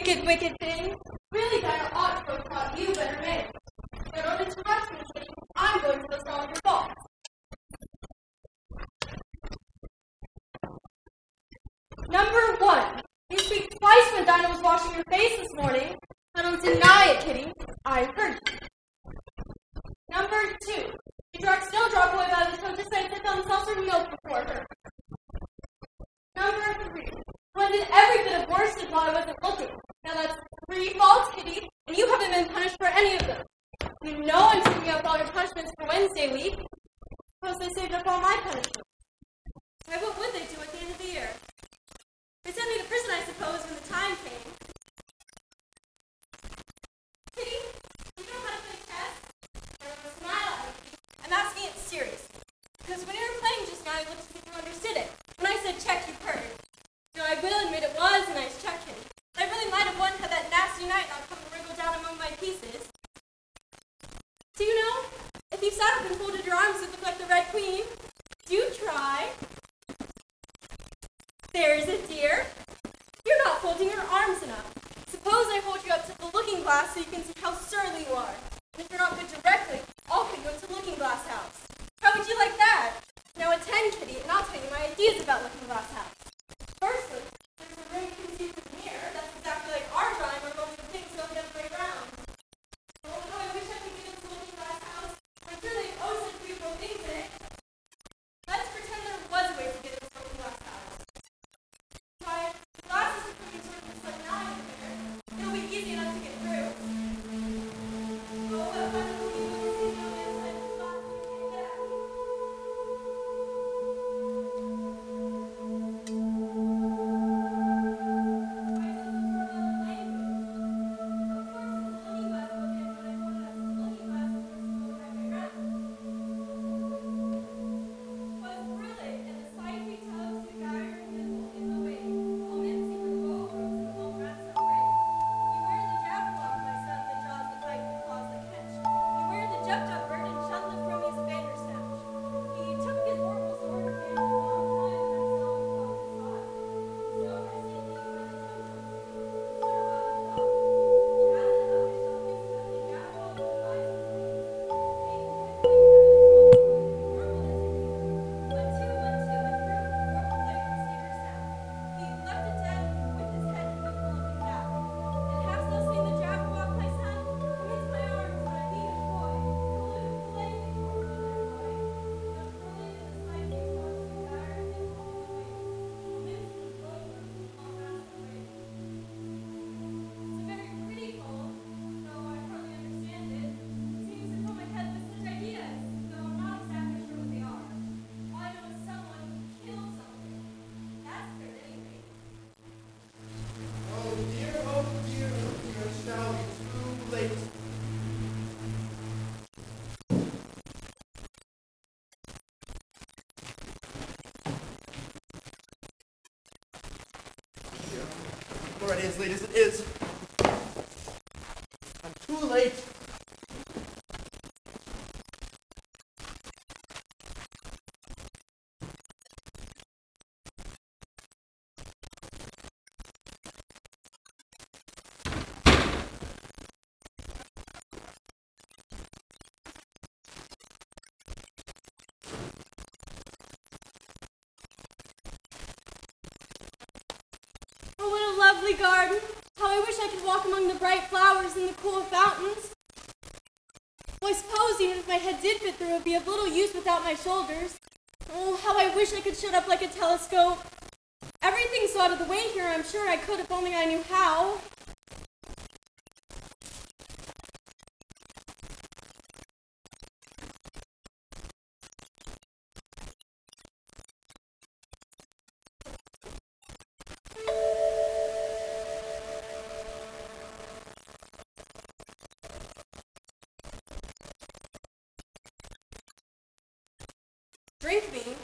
wicked, wicked thing. Really, Dinah ought to have taught you better manners. But on interrupting me, Kitty, I'm going to list all your faults. Number 1. You speak twice when Dinah was washing your face this morning. I don't deny it, Kitty. I heard you. Number 2. You still drop away by the toe to say that on seltzer milk before her. Number 3. When did every bit of worsted while I wasn't looking? Now that's 3 faults, Kitty, and you haven't been punished for any of them. You know I'm saving up all your punishments for Wednesday week. Suppose they saved up all my punishments. Why, what would they do at the end of the year? They sent me to prison, I suppose, when the time came. Kitty, you know how to play chess? I don't know, smile at me. I'm asking it serious. Because when you were playing just now, it looked as if you understood it. When I said check, you heard. No, I will admit it was a nice check, Kitty. I really might have won had that nasty night not come and wriggle down among my pieces. Do you know, if you sat up and folded your arms, it looked like the Red Queen. Do try. There's a dear. You're not folding your arms enough. Suppose I hold you up to the looking glass so you can see how surly you are. And if you're not good directly, I'll put you into Looking Glass House. How would you like that? Now attend, Kitty, and I'll tell you my ideas about Looking Glass House. Firstly, there's a room you can see from here. That's exactly like our drawing where most of the things go the other way around. Oh, how I wish I could get into Looking Glass House. I'm sure they owe such beautiful things in it. Let's pretend there was a way to get into Looking Glass House. Why, the glasses are pretty sort of like now over there. It'll be easy enough to get through. Oh, what fun it will be when you see the other side of the glass and you can't get out. Already as late as it is. I'm too late. Lovely garden. How I wish I could walk among the bright flowers and the cool fountains. Well, I suppose even if my head did fit through, it would be of little use without my shoulders. Oh, how I wish I could shut up like a telescope. Everything's so out of the way here, I'm sure I could if only I knew how. Drink me?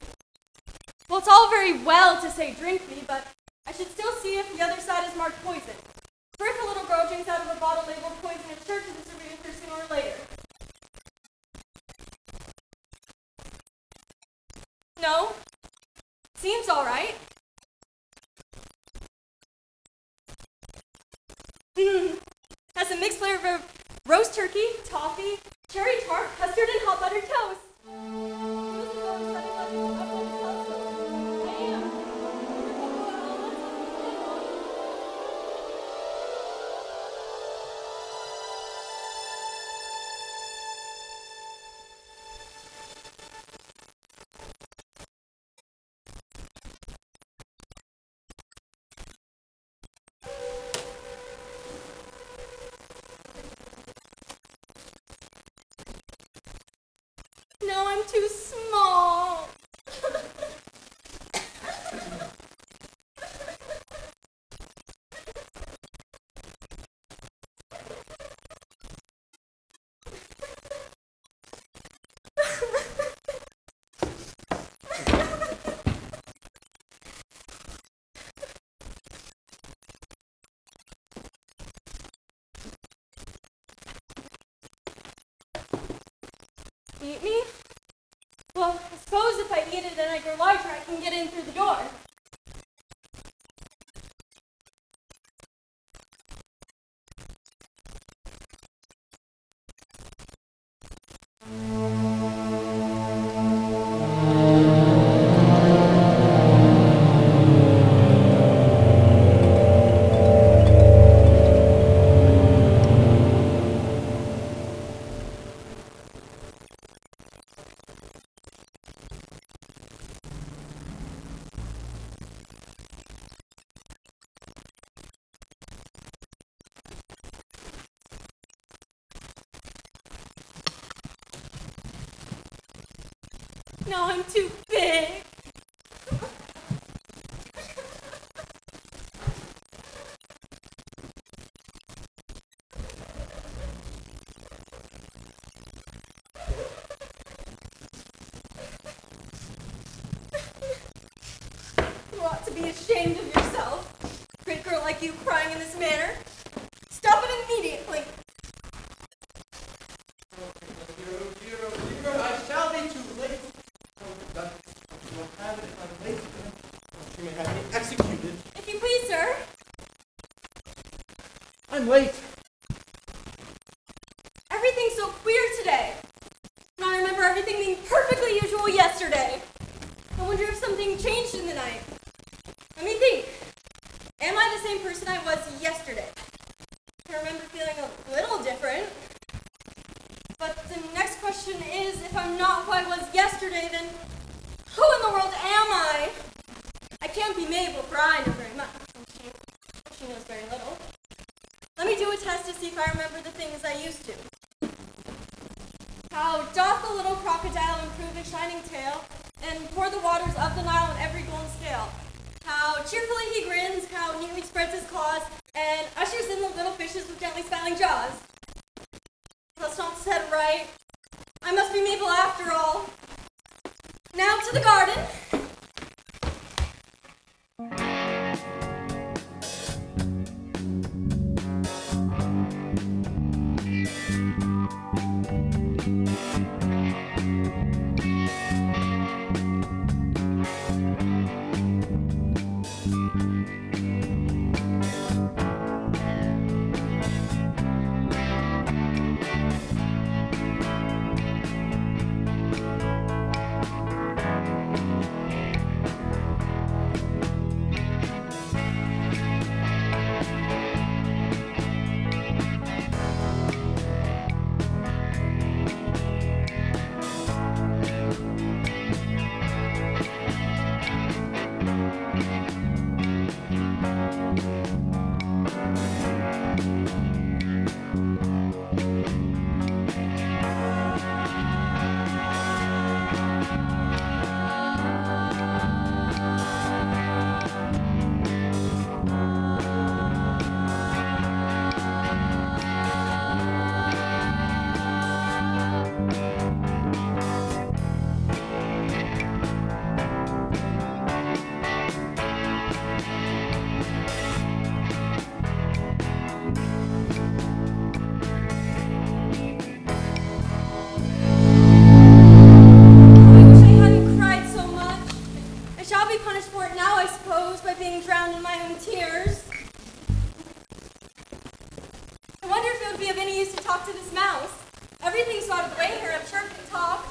Well, it's all very well to say drink me, but I should still see if the other side is marked poison. For if a little girl drinks out of a bottle labeled poison, it's sure to distribute it sooner or later. No? Seems all right. famous flavor of roast turkey, toffee, cherry tart, custard, and hot buttered toast. No, I'm too small. Eat me? Well, I suppose if I eat it and I grow larger, I can get in through the door. No, I'm too big. You ought to be ashamed of yourself. Great girl like you crying in this manner. Stop it immediately. I shall be too late. You will have it if I'm late. You may have me executed. If you please, sir. I'm late. Everything's so queer today. And I remember everything being perfectly usual yesterday. I wonder if something changed in the night. Let me think. Am I the same person I was yesterday? I remember feeling a little different. But the next question is, if I'm not who I was yesterday, then who in the world am I? I can't be Mabel, for I know very much. She knows very little. Let me do a test to see if I remember the things I used to. How doth the little crocodile improve his shining tail, and pour the waters of the Nile in every golden scale? How cheerfully he grins, how neatly spreads his claws, and ushers in the little fishes with gently smiling jaws. That's not said right. I must be Mabel after all. Now to the garden. wonder if it would be of any use to talk to this mouse. Everything's out of the way here. I'm sure it can talk.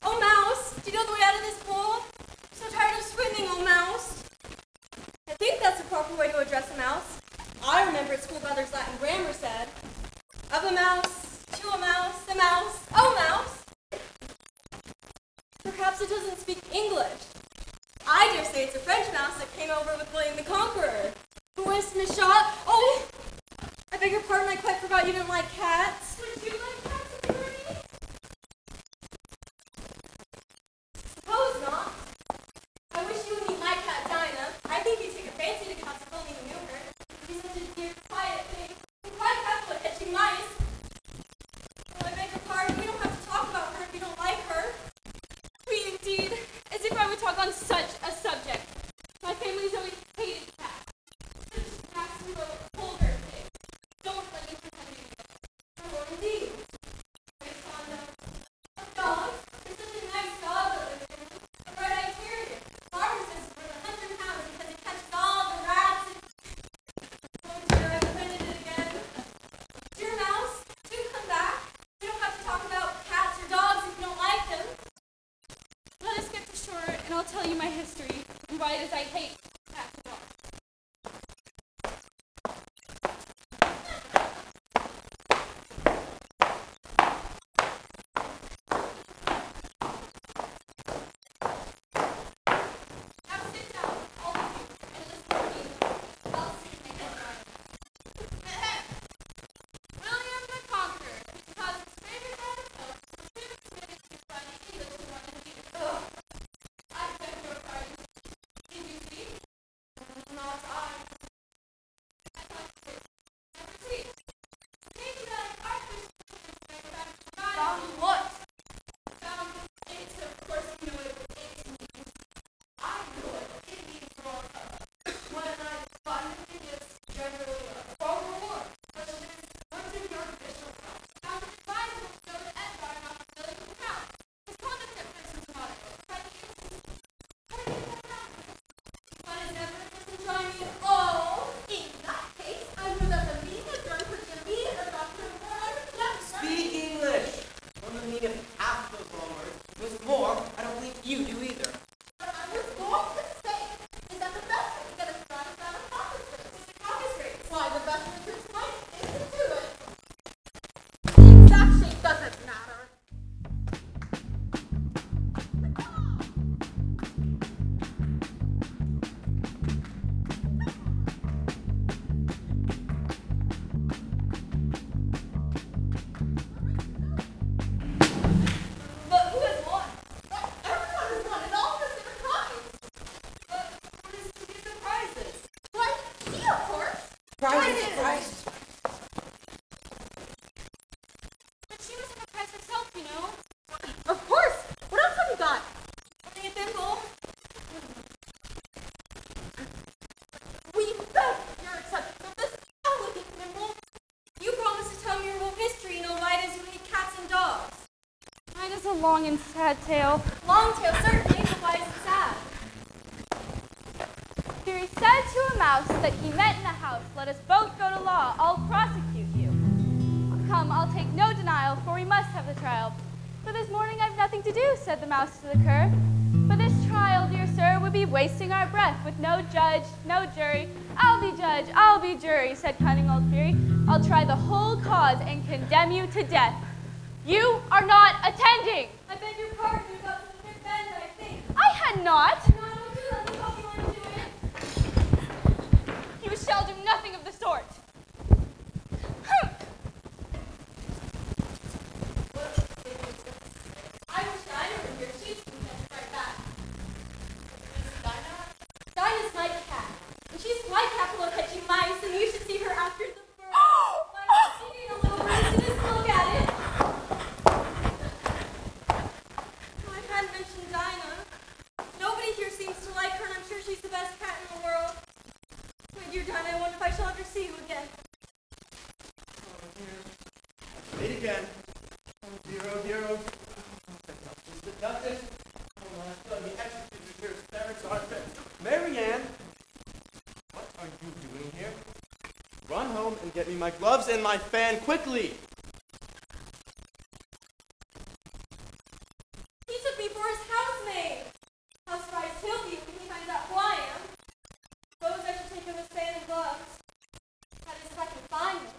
Oh, mouse, do you know the way out of this pool? I'm so tired of swimming, oh, mouse. I think that's the proper way to address a mouse. I remember at school Brothers Latin grammar said, of a mouse, to a mouse, oh, mouse. Perhaps it doesn't speak English. I dare say it's a French mouse that came over with William the Conqueror. Who is Miss Shot? Oh, I beg your pardon, I quite forgot you didn't like cats. Would you like cats if you were me? Suppose not. I wish you would meet my cat, Dinah. I think you'd take a fancy to cats if only you knew her. She's such a dear, quiet thing. And quite capable at catching mice. Oh, I beg your pardon, we don't have to talk about her if you don't like her. We indeed. As if I would talk on such a subject. My family's always hated cats. Such nasty little vulgar things. Don't let me pretend you know. Oh, indeed. Very fond of dogs. There's such a nice dog that lives in them. A bright-eyed terrier. Barbara says it's worth 100 pounds because it catches all the rats and... Oh dear, I've offended it again. Dear mouse, do come back. We don't have to talk about cats or dogs if you don't like them. Let us get to shore, and I'll tell you my history, and why it is I hate cats and dogs. Now sit down, all of you, and listen to me. I'll soon make it right. William the Conqueror, which caused his favorite man of folks, was soon committed to by the English who wanted to be the I beg your pardon. Did you see? Not I. I thought you did. Never see. Maybe that archbishop found what? Found it, of course you know what it means. I know it. It means more when I find it is generally a formal war. But it is what did your bishop found? Found it advisable to go to Edinburgh and not to fill the crown. His conduct at Prince's Monaco by the English. But it never doesn't join me at all. In that case, I would have a meeting adjourned with the immediate adoption of Speak English. One of the meaning of half those long words was more. I don't believe you do either. What I was going to say is that the best way to get a strong is out of caucus race. What's a caucus race? Why, the best way to explain it is to do it. The exact shape doesn't matter. But who has won? Everyone has won, and all of us get a prize. But what is to be the prizes? Why, me, of course. Prizes. But she must have a prize herself, you know. Of course. What else have you got? Only a thimble. We bet you're accepting of this elegant thimble. You promised to tell me your whole history, you know why it is you hate cats and dogs. Mine is a long and sad tale. Long tale, certainly, but why is it sad? Fury said to a mouse that he met in a house, let us both go to law, I'll prosecute you. Come, I'll take no denial, for we must have the trial. For this morning I've nothing to do, said the mouse to the cur. For this trial, dear sir, would be wasting our breath, with no judge, no jury. I'll be judge, I'll be jury, said cunning old Fury. I'll try the whole cause and condemn you to death. You are not attending. I beg your pardon, you got to the big bend, I think. I had not. No, don't do that. Look how you want to do it. You shall do nothing of the sort. I wish Dinah were here. She'd be right back. Dinah? Dinah's my cat. And she's quite capable of catching mice, and you should see her after the bird. Why, she need a little bruise to just look at it. Oh, I hadn't mentioned Dinah. Nobody here seems to like her, and I'm sure she's the best cat in the world. My dear Dinah, I wonder if I shall ever see you again. Oh dear. Late again. Oh dear, oh dear, oh. The Duchess. Oh my God, the executioner here is Clarence Arthur. Marianne, what are you doing here? Run home and get me my gloves and my fan quickly. He took me for his housemaid. How surprised he'll be when he finds out who I am. Suppose I should take him his fan and gloves. That is, if I can find them.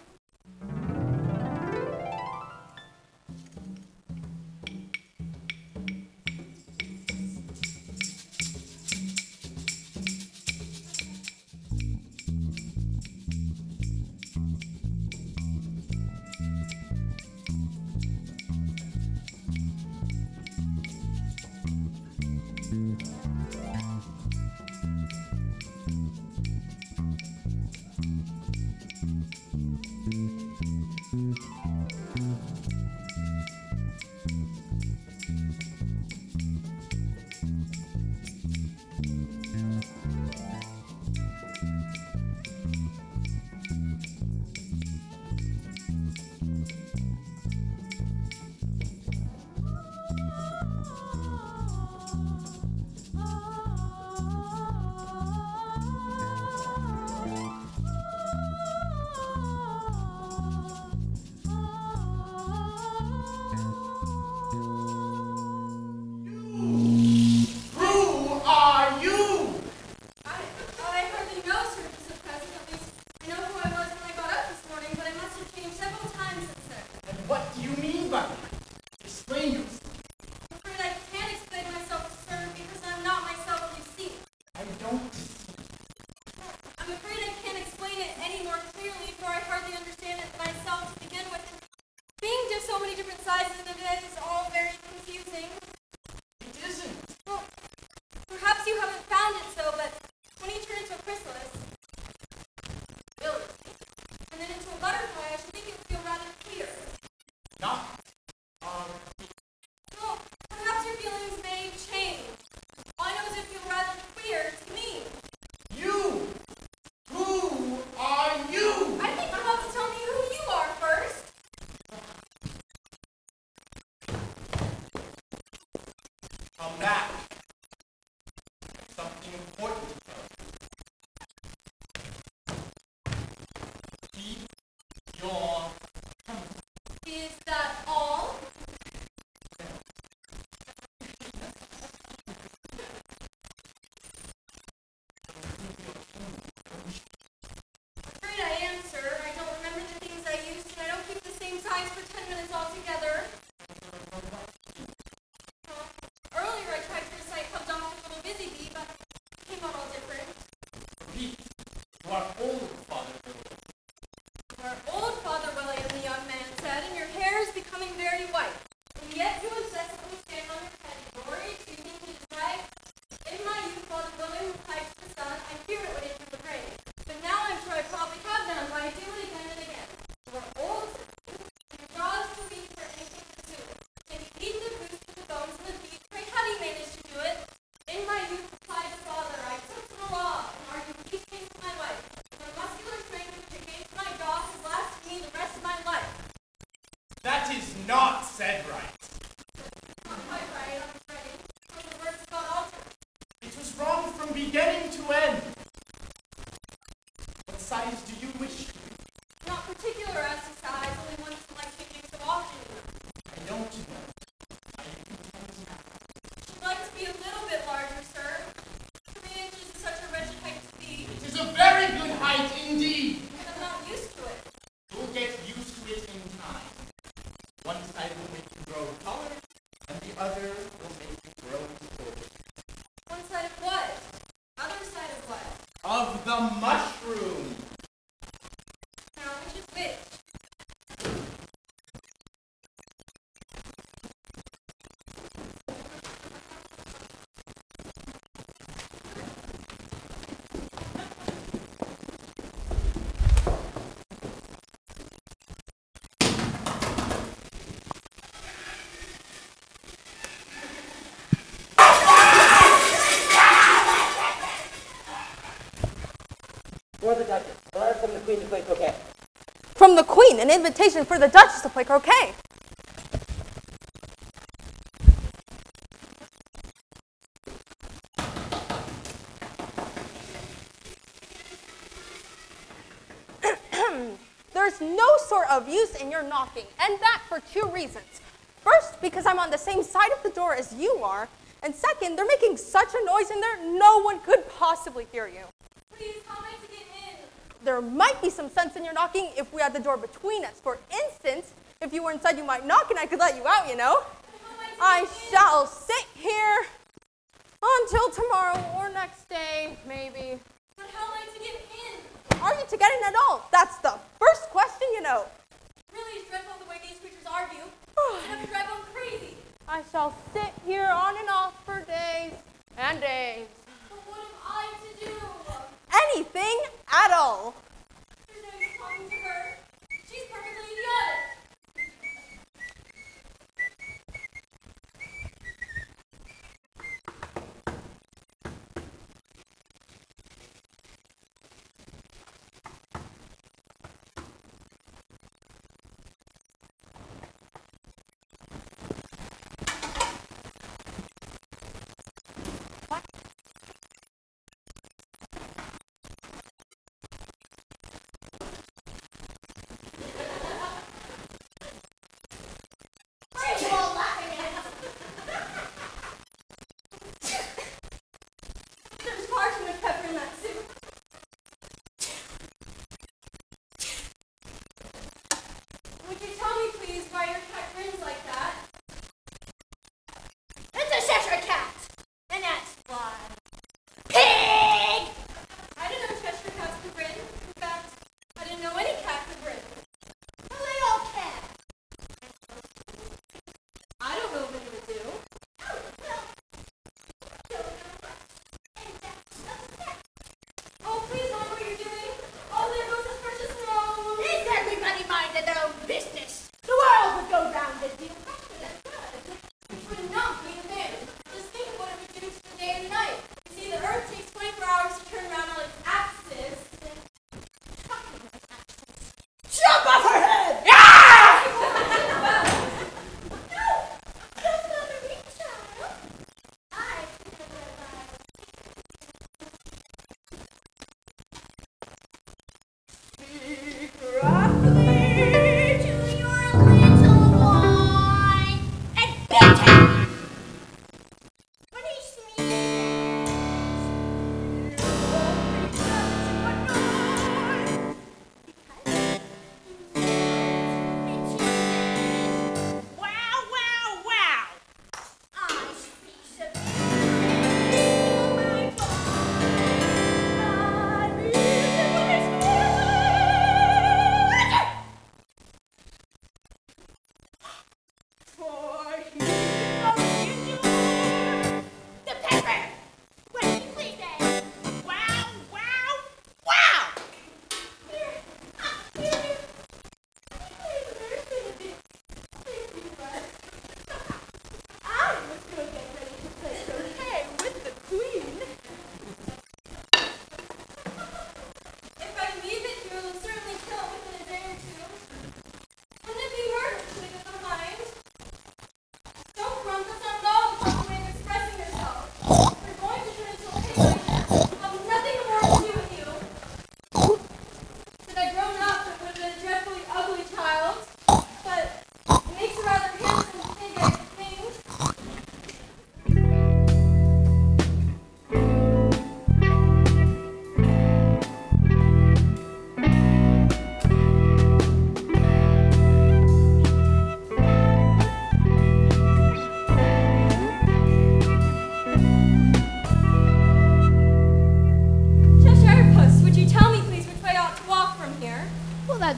For the Duchess. A letter from the Queen to play croquet. From the Queen, an invitation for the Duchess to play croquet. There's there's no sort of use in your knocking, and that for two reasons. First, because I'm on the same side of the door as you are, and second, they're making such a noise in there, no one could possibly hear you. Please tell me to get in. There might be some sense in your knocking if we had the door between us. For instance, if you were inside, you might knock and I could let you out, you know. I shall sit here until tomorrow or next day, maybe. But how am I to get in? Are you to get in at all? That's the first question, you know. Really is dreadful the way these creatures argue. It's enough to drive them crazy. I shall sit here on and off for days and days. But what am I to do? Anything at all. There's no use talking to her. She's perfectly idiotic.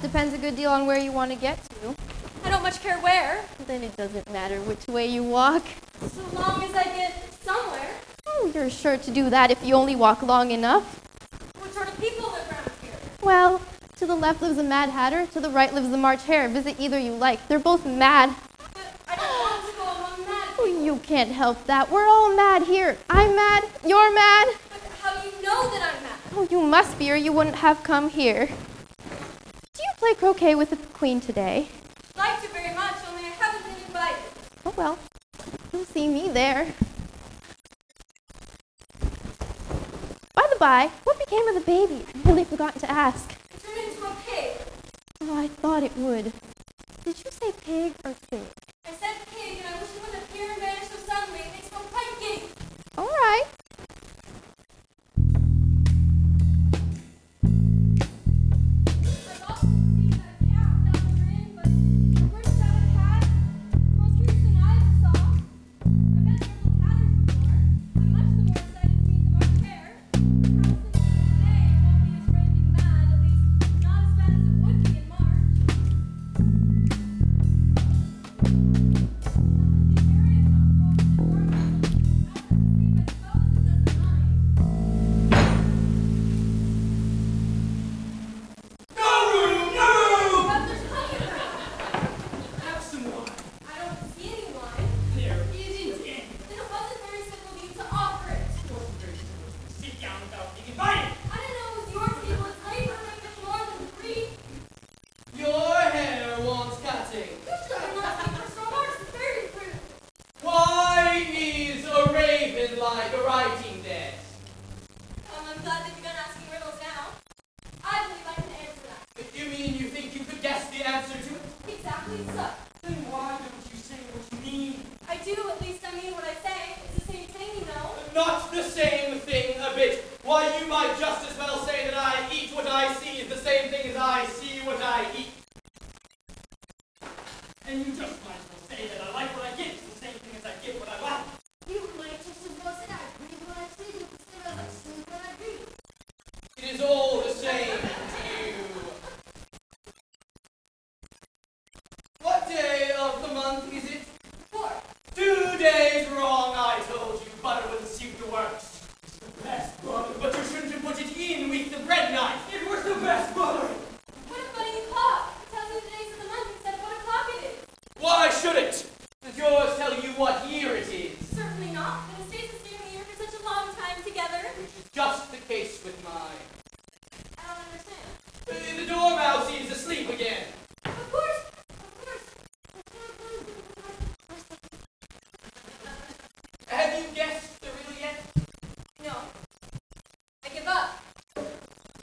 Depends a good deal on where you want to get to. I don't much care where. Then it doesn't matter which way you walk. So long as I get somewhere. Oh, you're sure to do that if you only walk long enough. What sort of people live around here? Well, to the left lives the Mad Hatter, to the right lives the March Hare. Visit either you like. They're both mad. But I don't want to go among mad Oh, people. you can't help that. We're all mad here. I'm mad. You're mad. But how do you know that I'm mad? Oh, you must be, or you wouldn't have come here. Do you play croquet with the Queen today? Like to very much, only I haven't been invited. Oh, well, you'll see me there. By the by, what became of the baby? I nearly forgot to ask. I turned into a pig. Oh, I thought it would. Did you say pig or pig? I said pig, and I wish it wouldn't appear and vanish so suddenly. It makes me quite giddy. All right. I've often seen a cat without a grin, but where's that a cat? Most curious thing I ever saw. I've met several catters before. I'm much the more excited to meet the March hare. Perhaps the day it won't be as raving mad, at least not as bad as it would be in March. I'm glad they've begun asking riddles now. I believe I can answer that. If you mean you think you could guess the answer to it, Exactly so. then why don't you say what you mean? I do, at least I mean what I say. It's the same thing, you know. Not the same thing a bit. Why, you might just as well say that I eat what I see is the same thing as I see what I eat. And you just might as well say that I like what I get is the same thing as I get what I like. You might just as well say I read what I see, it's the same as I see what I read. It is all the same to you. What day of the month is it? 4. 2 days wrong, I told you. Butter wouldn't suit the works. It's the best butter. But you shouldn't have put it in with the bread knife. It was the best butter. What a funny clock. It tells me the days of the month instead of what o'clock it is. Why should it? Does yours tell you what year it is? Certainly not. But it stays the same year for such a long time together. Which is just the case with mine. I don't understand. The dormouse is asleep again. Of course. Have you guessed the riddle yet? No. I give up.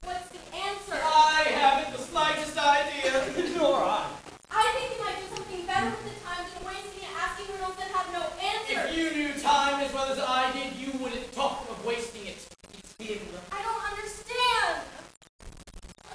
What's the answer? I haven't the slightest idea. Nor I. I think you might do something better with the time than wasting it asking riddles that have no answer. If you knew time as well as I did, you wouldn't talk of wasting it. It's him. I don't understand.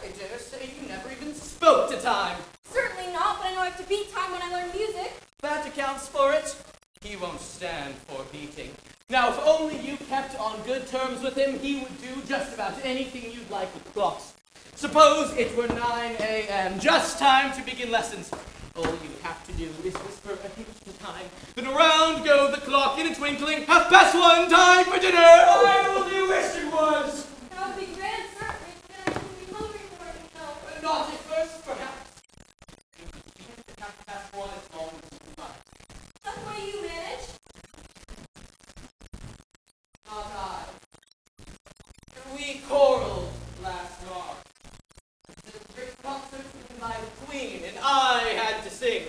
I dare say you never even spoke to time. Certainly not, but I know I have to beat time when I learn music. That accounts for it. He won't stand for beating. Now, if only you kept on good terms with him, he would do just about anything you'd like with clocks. Suppose it were 9 a.m., just time to begin lessons. All you have to do is whisper a hint to time. Then around go the clock in a twinkling. 1:30, time for dinner. I only wish it was. That would be grand, certainly, but then I wouldn't be hungry for it, you know. Not at first, perhaps. If 1:30 is long as time. That's the way you manage. Not I. We quarreled last March. The great concert was by the Queen, and I had to sing.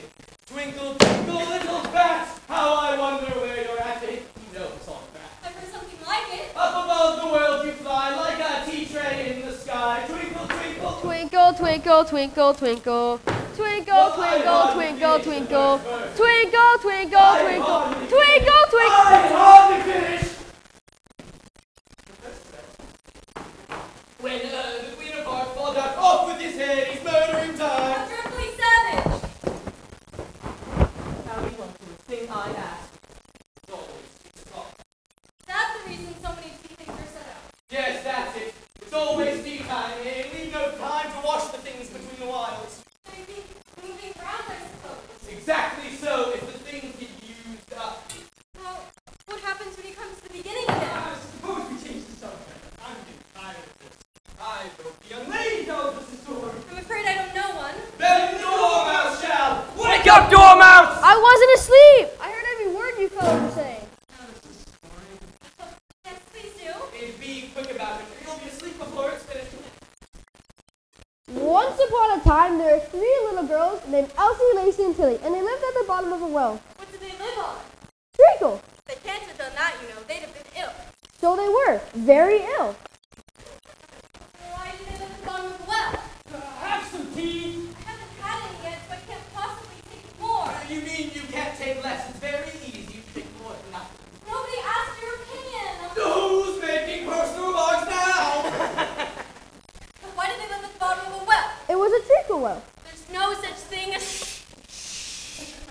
Twinkle, twinkle, little bat, how I wonder where you're at. You know the song, bat. I've heard something like it. Up above the world you fly, like a tea tray in the sky. Twinkle, twinkle. Twinkle, twinkle, twinkle, twinkle. Twinkle, twinkle, twinkle, twinkle. Twinkle, twinkle, twinkle. Twinkle, twinkle. I hardly finished. When the Queen of Hearts falls out, off with his head, he's murdering time. How dreadfully savage. Now we want to the thing I asked. It's always 6 o'clock. That's the reason so many tea things are set out. Yes, that's it. It's always tea time, and leave no time to wash the things between the whiles. Maybe moving around, I suppose. Exactly so, if the things get used up. Well, what happens when you come to the beginning again? Suppose we change the subject. I'm getting tired of this. I hope the young lady knows this story. I'm afraid I don't know one. Then the dormouse shall. Wake up, dormouse! I wasn't asleep. I heard every word you fellows were saying. Yes, please do. And be quick about it, or you'll be asleep before it's finished. Once upon a time, there were 3 little girls named Elsie, Lacey, and Tilly, and they lived at the bottom of a well. What did they live on? Treacle. They can't have done that, you know. They'd have been ill. So they were, very ill. Why did they live at the bottom of the well? Have some tea. I haven't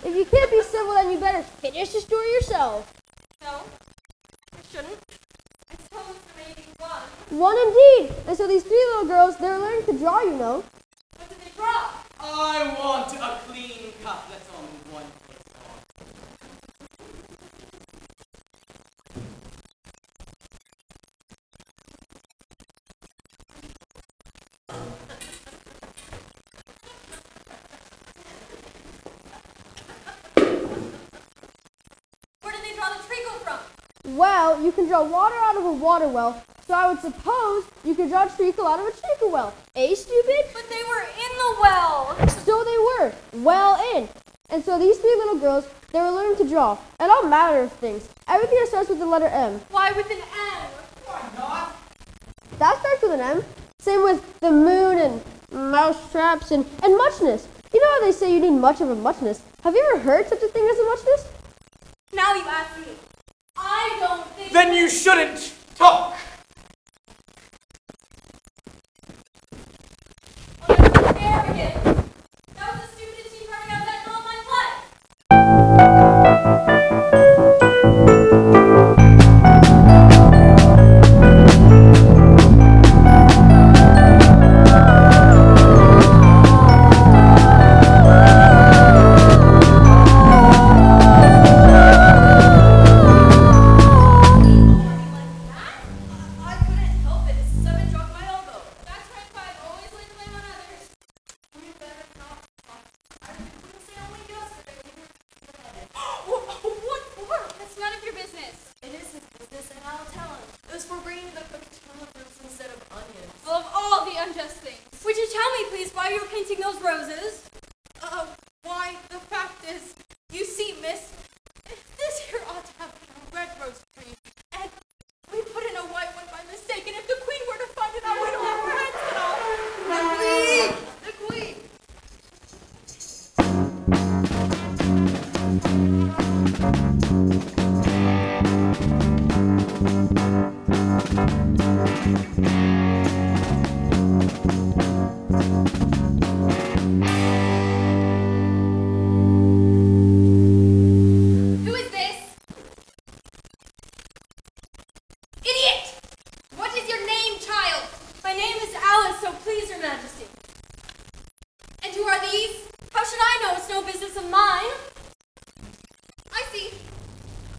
If you can't be civil, then you better finish the story yourself. No, I shouldn't. I suppose there may be one. One indeed. And so these three little girls, they're learning to draw, you know. What did they draw? I want a clean cut. That's only one place on. Where did they draw the treacle from? Well, you can draw water out of a water well, so I would suppose you could draw treacle out of a treacle well. Eh, stupid? But they were in the well. So they were, well in. And so these three little girls, they were learning to draw, and all manner of things. Everything that starts with the letter M. Why with an M? Why not? That starts with an M. Same with the moon and mouse traps and muchness. You know how they say you need much of a muchness? Have you ever heard such a thing as a muchness? Now you ask me. I don't think... Then you shouldn't talk. Well, that's arrogant. That was the stupidest team running out that in all my life. I couldn't help it. Seven dropped my elbow. That's right, Five. Always lay the blame on others. We better not talk. I couldn't say only yesterday. What for? That's none of your business. It is his business, and I'll tell him. It was for bringing the cookie tomatoes instead of onions. Well, of all the unjust things. Would you tell me, please, why you were painting those roses? Why, the fact is, you see, miss, this here ought to have been a red rose tree, and we put in a white one by mistake, and if the queen were to find it out, we don't have our heads cut off. The queen! The queen! Who is this? Idiot! What is your name, child? My name is Alice, so please, your majesty. And who are these? How should I know? It's no business of mine. I see.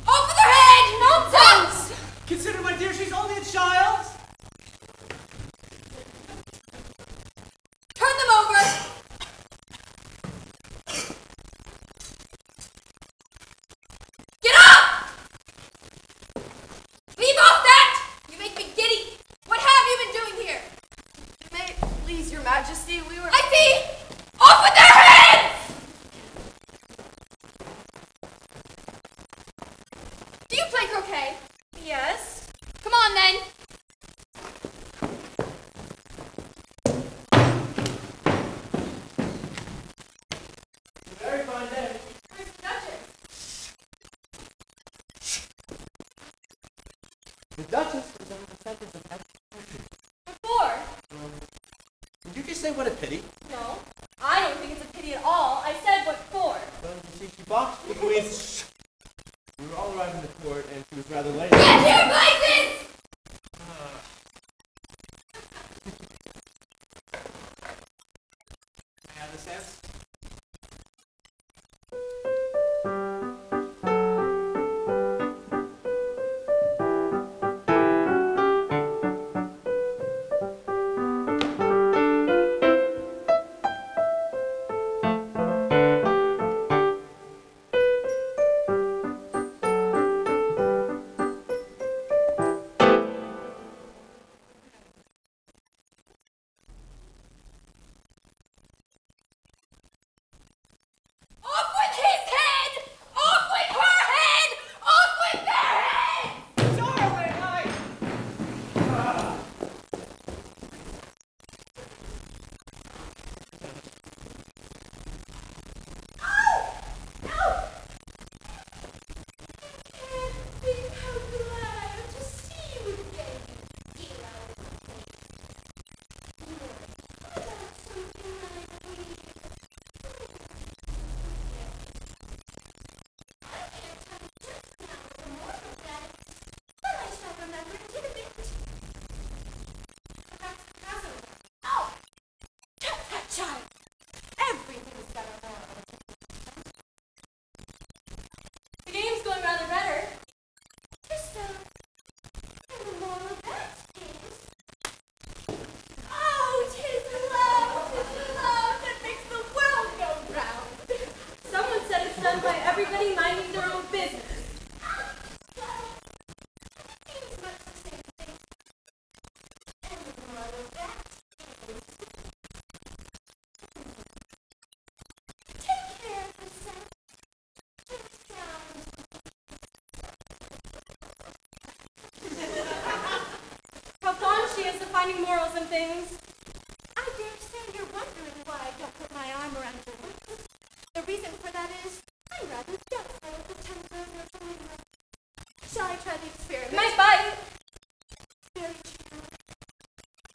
Off with their head! Nonsense! Consider, my dear, she's only a child. Turn them over! Get up! Leave off that! You make me giddy. What have you been doing here? May it please, your majesty, we were... I see! Off with their heads! Do you play croquet? Yes? Come on then. Very fine day. Where's the Duchess? The Duchess is under the sentence of execution. What for? Did you just say what a pity? No, I don't think it's a pity at all. I said what for. Well, you see, she boxed the queen's... We were all arriving in the court, and she was rather late. Get to your places! I have the sense. done by everybody minding their own business. How fond she is of finding morals in things. I dare say you're wondering why I don't put my arm around your waist. The reason for that is I'm rather doubtful of the temper of your family. Shall I try the experiment? Might bite. Very true.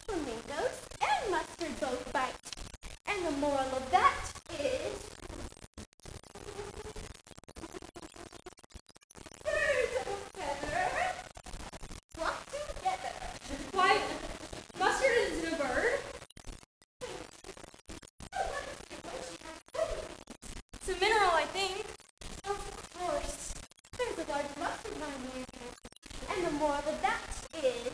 Flamingos and mustard both bite. And the moral of that is... birds of a feather flock together. Why, mustard isn't a bird. It's a mineral, I think. Of course. There's a large mustard mine near here. And the moral of that is...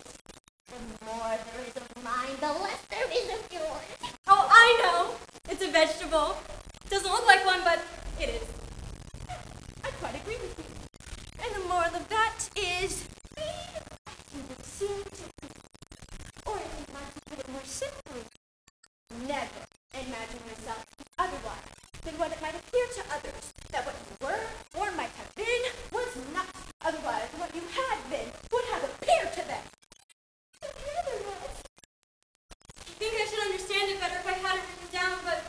the more there is of mine, the less there is of yours. Oh, I know. It's a vegetable. Doesn't look like one, but it is. I quite agree with you. And the moral of that is... be as you would seem to be. Or if you'd like to put it more simply, never imagine yourself to be otherwise than what it might appear to others, that what you were or might have been was not otherwise than what you had been would have appeared to them. In other words, I think I should understand it better if I had it written down, but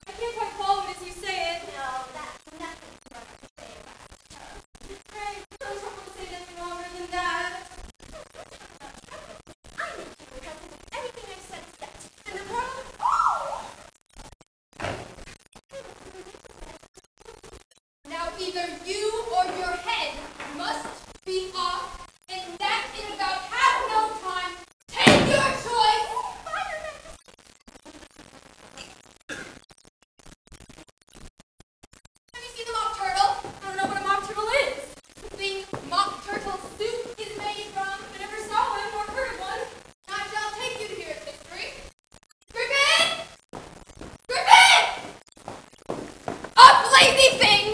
I can't quite follow it as you say it. no, that's nothing for us to say about it. Pray, don't trouble to say anything longer than that. I make you recover anything I said is that. And the moral, oh! Now either you or your head must be off, and that in about half no time. Take your choice! Have you seen the mock turtle? I don't know what a mock turtle is. The thing mock turtle soup is made from. I never saw one or heard of one. I shall take you to hear its history. Griffin! Griffin! Up, lazy thing!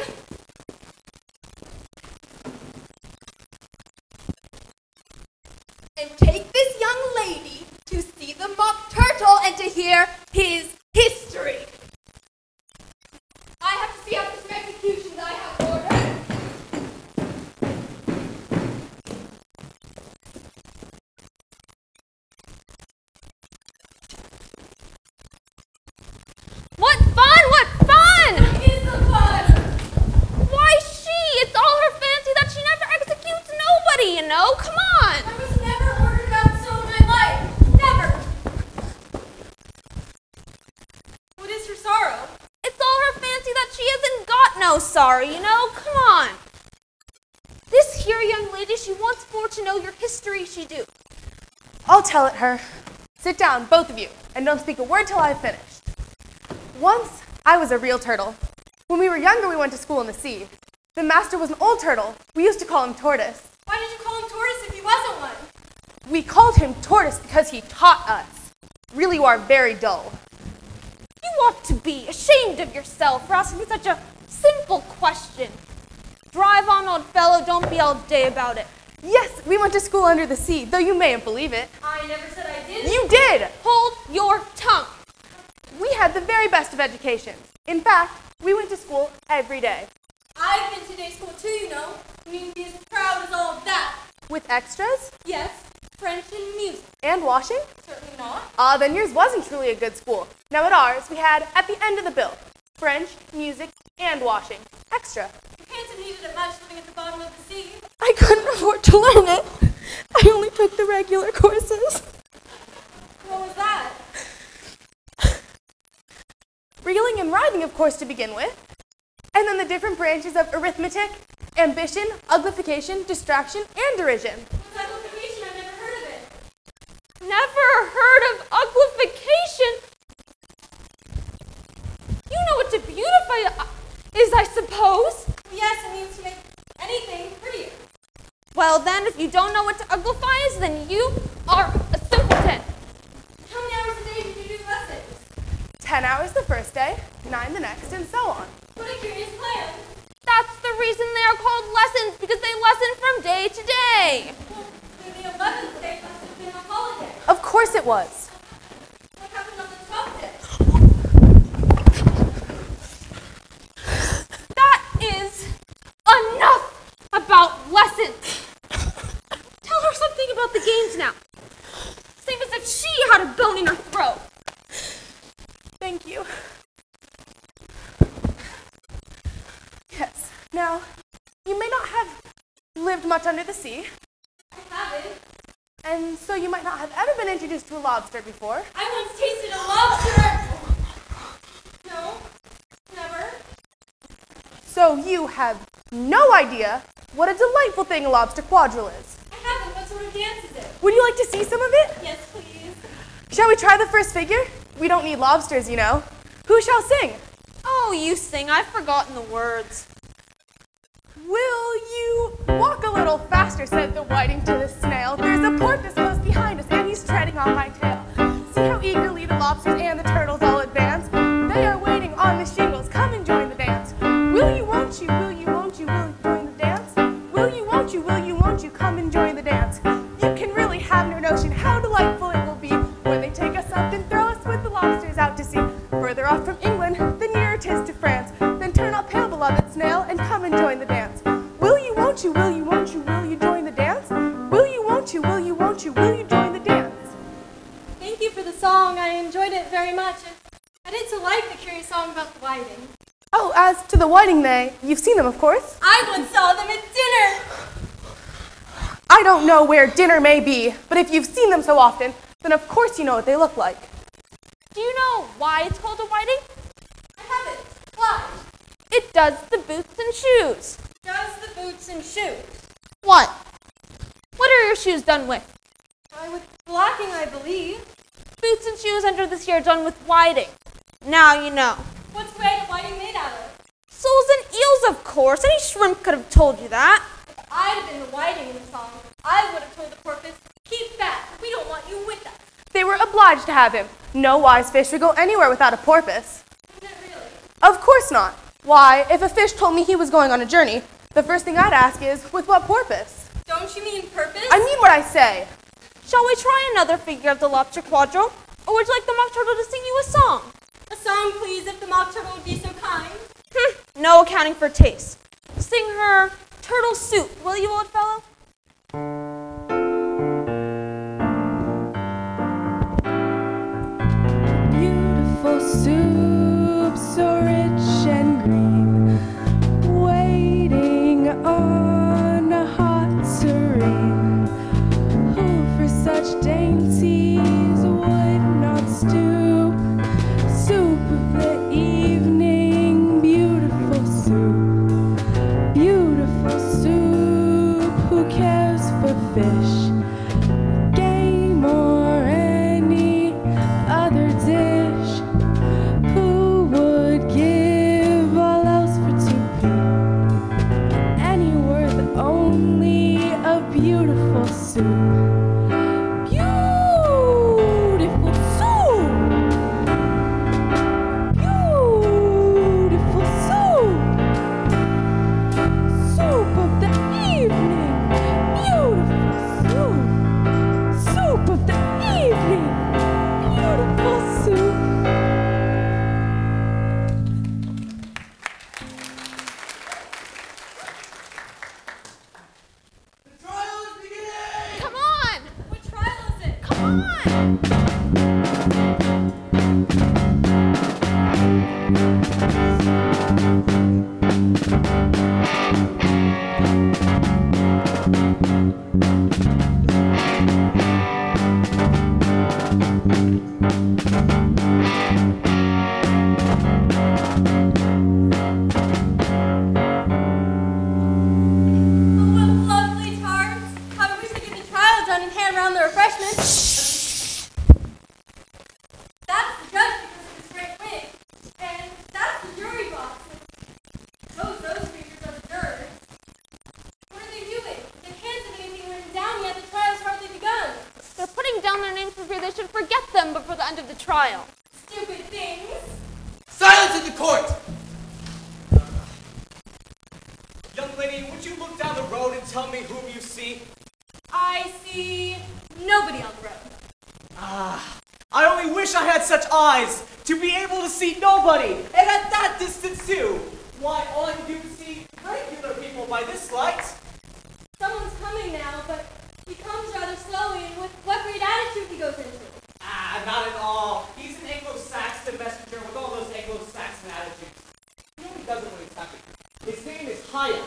And take this young lady to see the mock turtle and to hear his history. I have to see out this execution that I have ordered. What fun! What fun! Is the fun? Why she? It's all her fancy that she never executes nobody, you know? Come on! I was never ordered out so in my life. Never. What is her sorrow? It's all her fancy that she hasn't got no sorry, you know? Come on! This here young lady, she wants for to know your history, she do. I'll tell it her. Sit down, both of you, and don't speak a word till I've finished. Once, I was a real turtle. When we were younger, we went to school in the sea. The master was an old turtle. We used to call him Tortoise. Why did you call him Tortoise if he wasn't one? We called him Tortoise because he taught us. Really, you are very dull. You ought to be ashamed of yourself for asking such a simple question. Drive on, old fellow, don't be all day about it. Yes, we went to school under the sea, though you mayn't believe it. I never said I did. You did! Hold your tongue. We had the very best of educations. In fact, we went to school every day. I've been to day school too, you know. You need to be as proud as all of that. With extras Yes, French and music. and washing. Certainly not. Then yours wasn't truly a good school. Now at ours, we had, at the end of the bill, French, music, and washing. Extra. You can't have needed it much living at the bottom of the sea. I couldn't afford to learn it. I only took the regular courses. What was that? Reeling and writing, of course, to begin with. And then the different branches of arithmetic, ambition, uglification, distraction, and derision. What's amplification? I've never heard of it. Never heard of uglification? You know what to beautify is, I suppose. Yes, it means to make anything prettier. Well then, if you don't know what to uglify is, then you are a simpleton. How many hours a day did you do lessons? 10 hours the first day, 9 the next, and so on. What a curious plan. That's the reason they are called lessons, because they lesson from day to day. Well, the 11th day must have been a holiday. Of course it was. What happened on the 12th day? That is enough about lessons. Tell her something about the games now. Same as if she had a bone in her throat. Thank you. Yes. Now, you may not have lived much under the sea, I haven't. and so you might not have ever been introduced to a lobster before. I once tasted a lobster. No, never. So you have no idea what a delightful thing a lobster quadrille is. I haven't. What sort of dance is it? Would you like to see some of it? Yes, please. Shall we try the first figure? We don't need lobsters, you know. Who shall sing? Oh, you sing. I've forgotten the words. Will you walk a little faster, said the whiting to the snail. There's a porpoise close behind us, and he's treading on my tail. See how eagerly the lobsters and the turtles all advance. They are waiting on the shingles. Come and join the dance. Will you, won't you, will you, won't you, will you join the dance? Will you, won't you, will you, won't you, come and join the dance? You can really have no notion how delightful it will be when they take us up and throw us with the lobsters out to sea. Further off from England, the nearer 'tis to France. Then turn up pale, beloved snail, and come and join the dance. Will you, won't you, will you, won't you, will you join the dance? Will you, won't you, will you, won't you, will you join the dance? Thank you for the song. I enjoyed it very much. I did so like the curious song about the whiting. Oh, as to the whiting, you've seen them, of course. I once saw them at dinner. I don't know where dinner may be, but if you've seen them so often, then of course you know what they look like. Do you know why it's called a whiting? I haven't. Why? It does the boots and shoes. Does the boots and shoes? What? What are your shoes done with? With blacking, I believe. Boots and shoes under the sea are done with whiting. Now you know. What's the whiting made out of? Soles and eels, of course. Any shrimp could have told you that. If I'd have been the whiting in the song, I would have told the porpoise, keep back. We don't want you with us. They were obliged to have him. No wise fish would go anywhere without a porpoise. Isn't it really? Of course not. Why, if a fish told me he was going on a journey, the first thing I'd ask is, with what porpoise? Don't you mean purpose? I mean what I say. Shall we try another figure of the lobster quadrille? Or would you like the mock turtle to sing you a song? A song, please, if the mock turtle would be so kind. No accounting for taste. Sing her Turtle Soup, will you, old fellow? Beautiful soup, so rich and green, waiting on a hot tureen. Who for such dainties would not stoop? Soup of the evening, beautiful soup, beautiful soup. Who cares for fish, game, or any other dish? Who would give all else for to be any worth only a beautiful soup? Beautiful soup, beautiful soup, soup of the evening, beautiful soup, soup of the evening, beautiful soup. The trial is beginning! Come on! What trial is it? Come on! Oh, what lovely tarts. How I wish I could get the trial done and hand around the refreshments. That's the judge because of his great wig. And that's the jury box. Those creatures are the jurors. What are they doing? They can't have anything written down yet. The trial's hardly begun. They're putting down their names for fear they should forget them before the end of the trial. Stupid things. Silence in the court! tell me whom you see? I see nobody on the road. Ah, I only wish I had such eyes to be able to see nobody, and at that distance too. Why, all you do is see regular people by this light. Someone's coming now, but he comes rather slowly, and with what great attitude he goes into. Ah, not at all. He's an Anglo-Saxon messenger with all those Anglo-Saxon attitudes. You know he does it when he's happy. His name is Haya.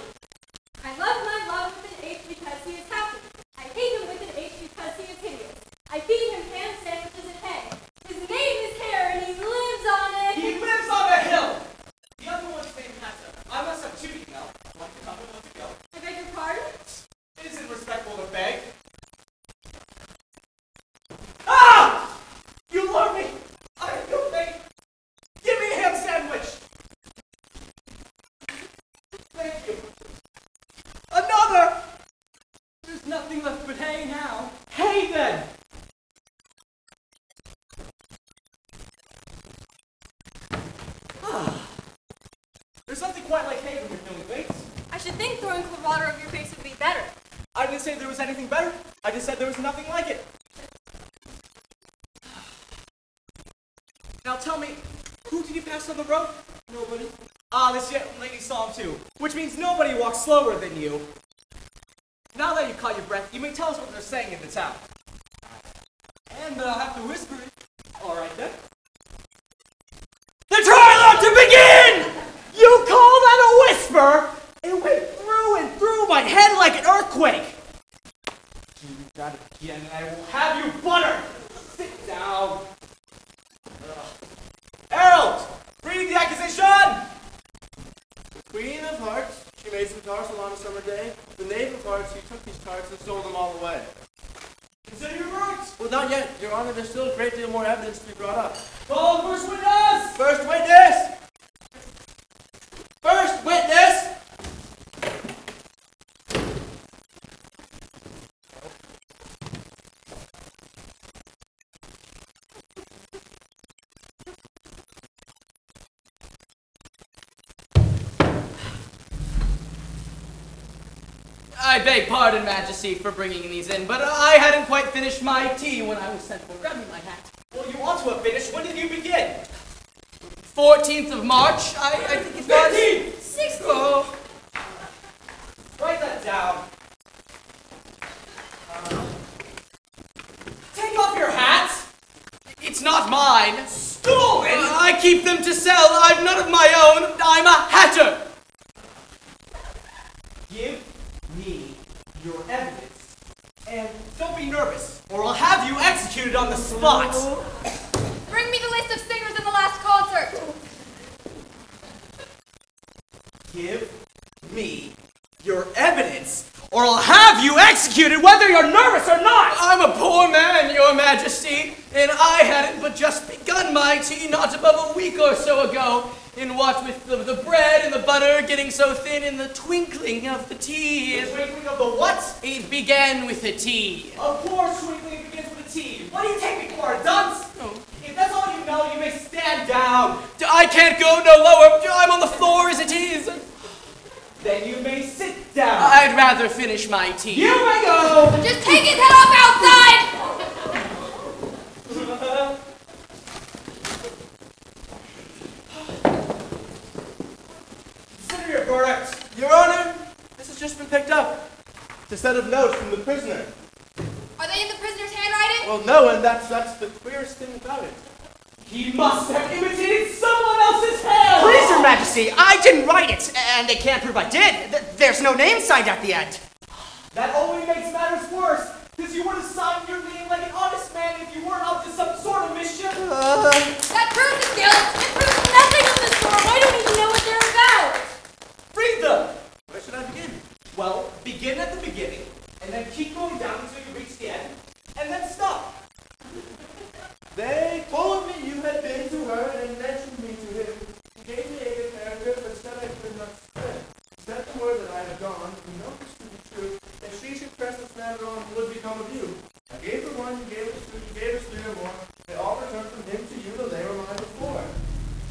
I love my love with an H because he is happy. I hate him with an H because he is hideous. I feed him ham sandwiches and hay. His name is Hare, and he lives on it. He lives on a hill. The other one's named Hassa. I must have two, you know. One to come and one to go. I beg your pardon? It isn't respectful to beg. Ah! You lure me! I am your bait! Give me a ham sandwich! Thank you. Another! There's nothing left but hay now. Hay then! Ah. There's nothing quite like hay when you're feeling baits. I should think throwing cold water over your face would be better. I didn't say there was anything better. I just said there was nothing like it. Now tell me, who did you pass on the road? Nobody. Ah, this young lady saw him too, which means nobody walks slower than you. Now that you've caught your breath, you may tell us what they're saying in the town. And I'll have to whisper it. All right then. The trial to begin! You call that a whisper? It went through and through my head like an earthquake. Do that again and I will have you buttered. Sit down. Harold, reading the accusation. The Queen of Hearts, she made some tarts on a summer day. The Knave of Hearts, he took these tarts and stole them all away. Consider your verdicts. Well, not yet, Your Honor. There's still a great deal more evidence to be brought up. Call the first witness. First witness! First witness! I beg pardon, Majesty, for bringing these in, but I hadn't quite finished my tea when I was sent for. Grab me my hat. Well, you ought to have finished. When did you begin? 14th of March, I think it was. 15! 16! Oh. Write that down. Take off your hat! It's not mine. Stolen! I keep them to sell. I've none of my own. I'm a hatter. Give me your evidence. And don't be nervous, or I'll have you executed on the spot. Bring me the list of singers in the last concert. Give me your evidence, or I'll have you executed whether you're nervous or not! I'm a poor man, Your Majesty, and I hadn't but just begun my tea not above a week or so ago, in what with the bread and the butter getting so thin in the twinkling of the tea. The twinkling of the what? It began with the tea. Of course twinkling begins with the tea. What do you take me for, a dunce? No. If that's all you know, you may stand down. I can't go no lower. I'm on the floor as it is. Then you may sit down. I'd rather finish my tea. You may go! Just take his head off outside! Consider your verdict. Your Honor, this has just been picked up. It's a set of notes from the prisoner. Are they in the prisoner's handwriting? Well, no, and that's the queerest thing about it. He must have imitated someone else's hand! Please, Your Majesty, I didn't write it, and they can't prove I did. There's no name signed at the end. That only makes matters worse, because you would have signed your name like an honest man if you weren't up to some sort of mischief. That proves his guilt. It proves nothing of the sort. I don't even know what they're about. Read them! Where should I begin? Well, begin at the beginning, and then keep going down until you reach the end, and then stop. They told me you had been to her and mentioned me to him. He gave me a good paragraph, but said I could not spread. Said the word that I had gone, he knows this to be true, that she should press this matter on what would become of you. I gave her one, you gave us two, you gave us three or more. They all returned from him to you, though they were mine before.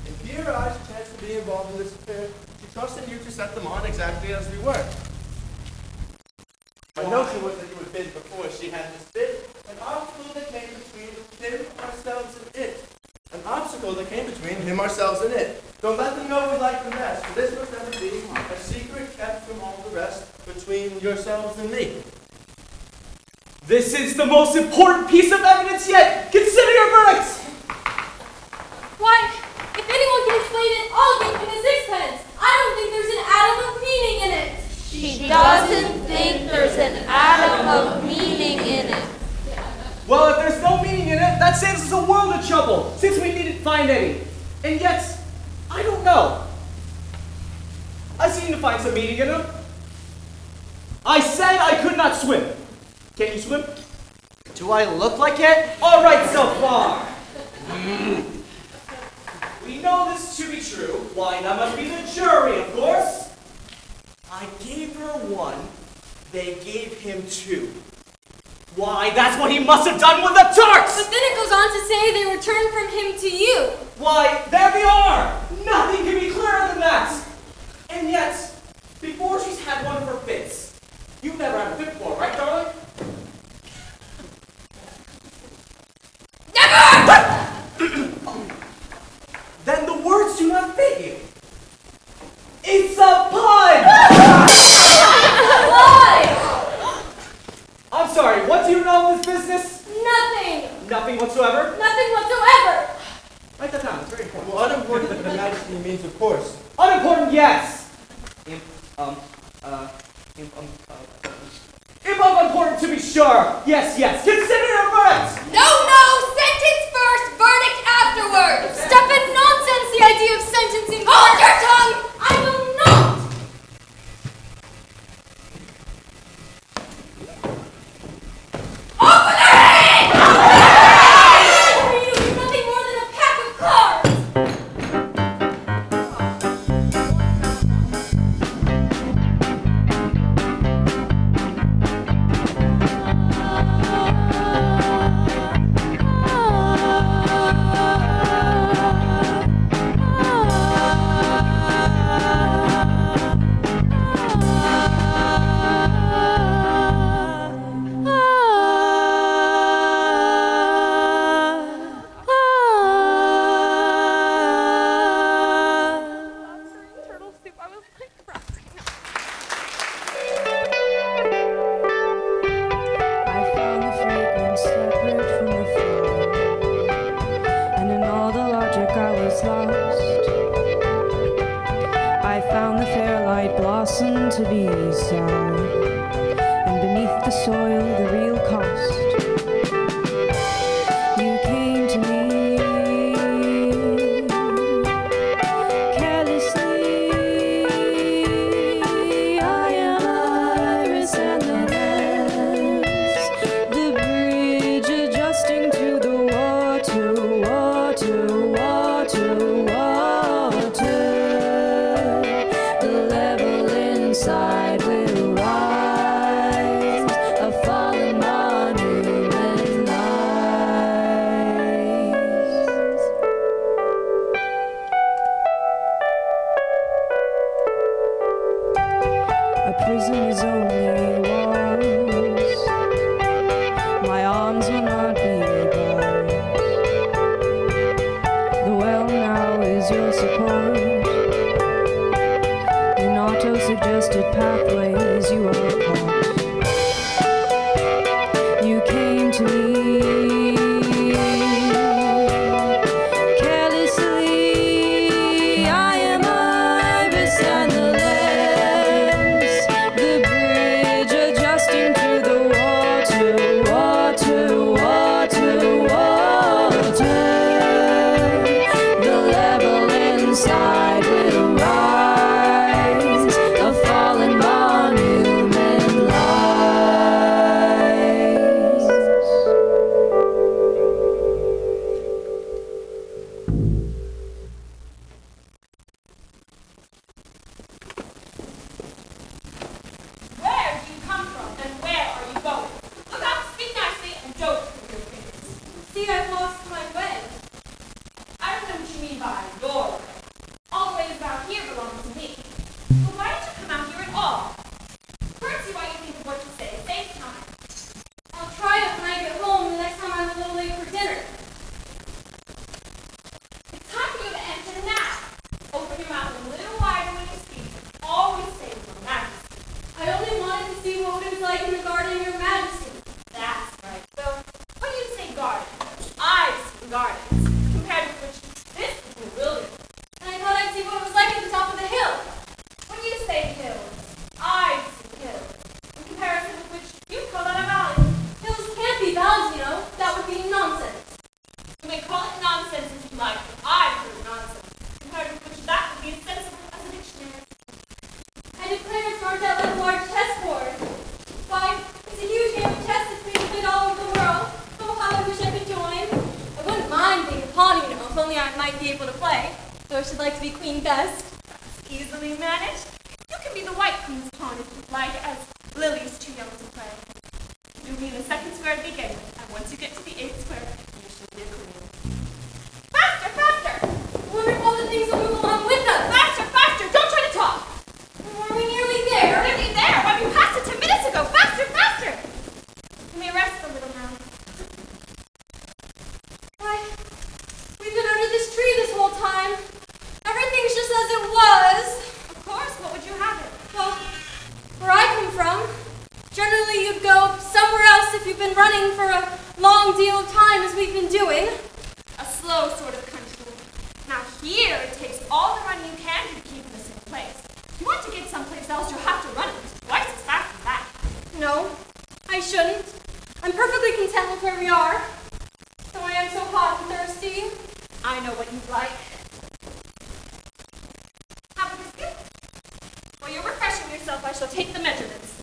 If he or I should chance to be involved in this affair, she trusted you to set them on exactly as we were. My notion was that you had been before she had this bit. An obstacle that came between him, ourselves, and it. An obstacle that came between him, ourselves, and it. Don't let them know we like the mess, for this must never be a secret kept from all the rest between yourselves and me. This is the most important piece of evidence yet. Consider your verdict. Why, if anyone can explain it, I'll give him a sixpence. I don't think there's an atom of meaning in it. She doesn't think there's an atom of meaning in it. Well, if there's no meaning in it, that saves us a world of trouble, since we needn't find any. And yet, I don't know. I seem to find some meaning in them. I said I could not swim. Can you swim? Do I look like it? All right, so far. We know this to be true. Why, that must be the jury, of course. I gave her 1. They gave him 2. Why, that's what he must have done with the tarts! But then it goes on to say they returned from him to you. Why, there they are! Nothing can be clearer than that! And yet, before she's had one of her fits, you've never had a fit before, right, darling? Then the words do not fit you. It's a pun! Why? I'm sorry, what do you know of this business? Nothing. Nothing whatsoever? Nothing whatsoever. Write that down, it's very important. Well, unimportant, Your Majesty means, of course. Unimportant, yes! Important to be sure. Yes, yes. Consider your verdict! No, sentence first, verdict afterwards. Stop it, nonsense, the idea of sentencing. Hold your tongue. I will not. Open her head! You're nothing more than a pack of cards. To be sour, and beneath the soil, the real cost. You came to me carelessly. I am Iris and the lens, the bridge adjusting to the water, water, water, water. The level inside will rise, a fallen monument lies. A prison is only walls, my arms will not be bars. The well now is your support. Auto-suggested pathways you are caught. You came to me carelessly. I am Ibis and the lens, the bridge adjusting to the water, water, water, water. The level inside will rise, a fallen monument. would like to be queen best. That's easily managed. You can be the white queen's pawn if you'd like, as Lily's too young to play. You'll be in the second square to begin with, and once you get to the 8th square, you shall be a queen. Faster, faster! I wonder if all the things will move along with us. Faster, faster! Don't try to talk! Are we nearly there? Nearly there! Why, you passed it 10 minutes ago! Faster, faster! You may rest a little now. Why, we've been under this tree this whole time. Everything's just as it was. Of course, what would you have it? Well, where I come from, generally you'd go somewhere else if you've been running for a long deal of time as we've been doing. A slow sort of country. Now here, it takes all the running you can do to keep in the same place. If you want to get someplace else, you'll have to run at least twice as fast as that. No, I shouldn't. I'm perfectly content with where we are. Though I am so hot and thirsty. I know what you'd like. Have a biscuit? While you're refreshing yourself, I shall take the measurements.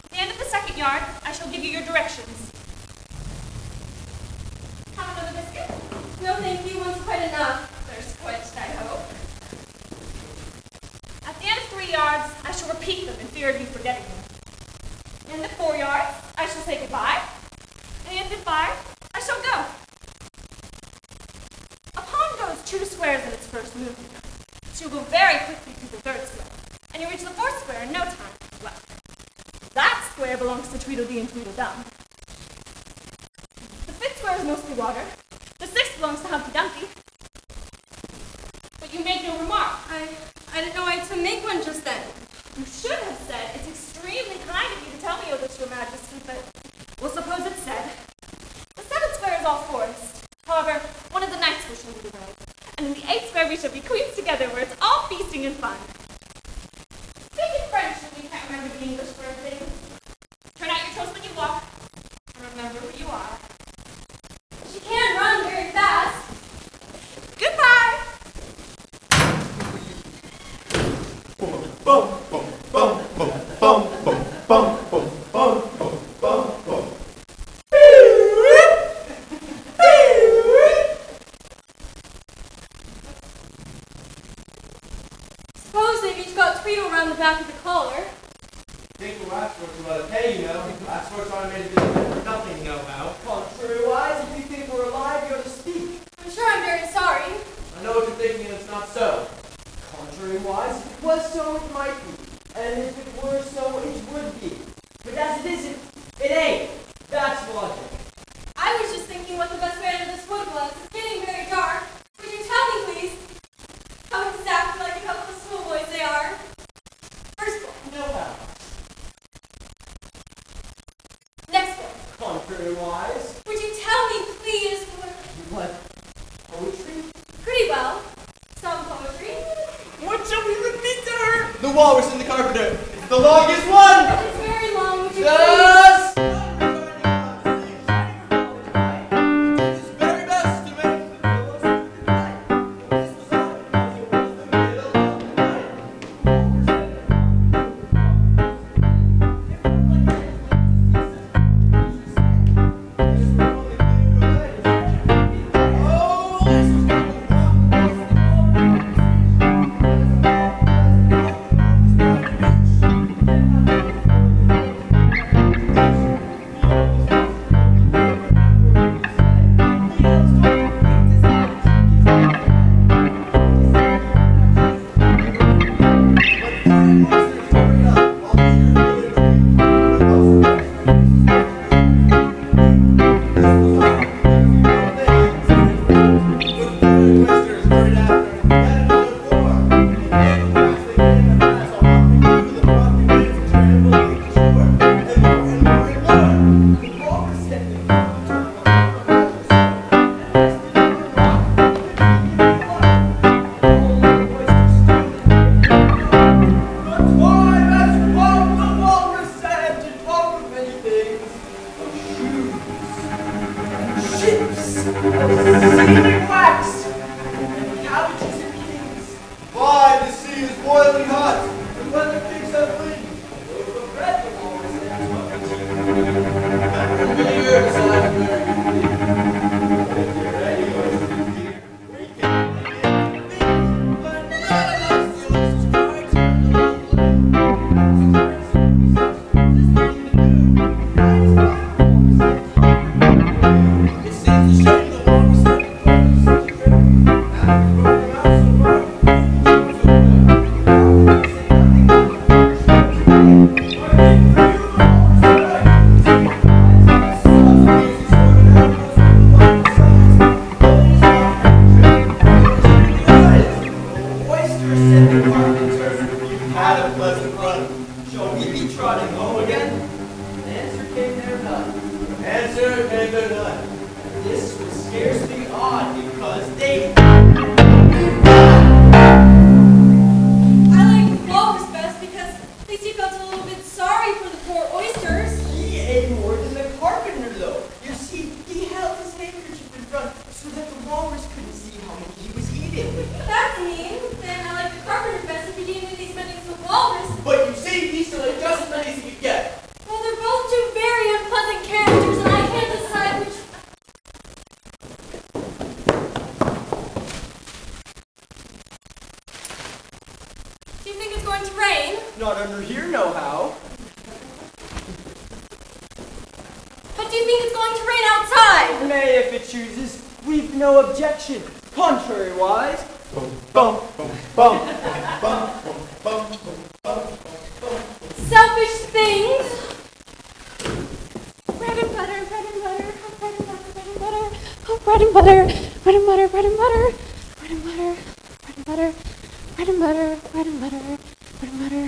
At the end of the second yard, I shall give you your directions. Have another biscuit? No, thank you. One's quite enough. They're squished, I hope. At the end of 3 yards, I shall repeat them in fear of you forgetting them. At the end of 4 yards, I shall say goodbye. At the end of 5, I shall go. A pawn goes 2 squares in its first movement. So you'll go very quickly through the 3rd square, and you'll reach the 4th square in no time. Well, that square belongs to Tweedledee and Tweedledum. The 5th square is mostly water. The 6th belongs to Humpty Dumpty. But you made no remark. I didn't know I had to make one just then. You should have said, it's extremely kind of you to tell me all this, Your Majesty, but we'll suppose it's said. The 7th square is all forest. However, one of the knights will show you the way. And in the 8th square we shall be queens together, where it's all feasting and fun. Speak in French if you can't remember the English for a thing. Turn out your toes when you walk, and remember who you are. She can't run very fast. Goodbye! Suppose they've each got Tweedle around the back of the collar. Think the waxworks are about to pay, you know. Waxworks aren't made to do nothing, you know how. Contrary-wise, if you think we're alive, you ought to speak. I'm sure I'm very sorry. I know what you're thinking, and it's not so. Contrary-wise, if it was so, it might be. And if it were so, it would be. But as it isn't, it ain't. That's logic. I was just thinking what the best way out of this wood was. It's getting very dark. Would you tell me, please? How exactly like a couple of schoolboys they are. First one. No how. Next one. Contrary-wise. Would you tell me, please, What? Poetry? pretty well, some poetry. What shall we repeat to her? The walrus and the carpenter. It's the longest one! It's very long. Would you please? Just... Why, the sea is boiling hot, and when the pigs have Answer and good night. This was scarcely odd because they... I like walrus best because at least he felt a little bit sorry for the poor oysters. He ate more than the carpenter, though. You see, he held his handkerchief in front so that the walrus couldn't see how many he was eating. That's mean. Then I like the carpenter best if he didn't eat these many as the walrus. But you see, he still ate just as many as he could get. Well, they're both two very unpleasant characters, and I can't decide which... Do you think it's going to rain? Not under here, nohow. But do you think it's going to rain outside? May if it chooses. We've no objection. Contrary-wise. Bum, bum, bum, bum, bum, bum, bum, bum. Selfish things. Bread and butter, bread and butter, bread and butter, bread and butter. Oh, bread and butter, bread and butter, bread and butter, bread and butter, bread and butter, bread and butter, bread and butter, bread and butter.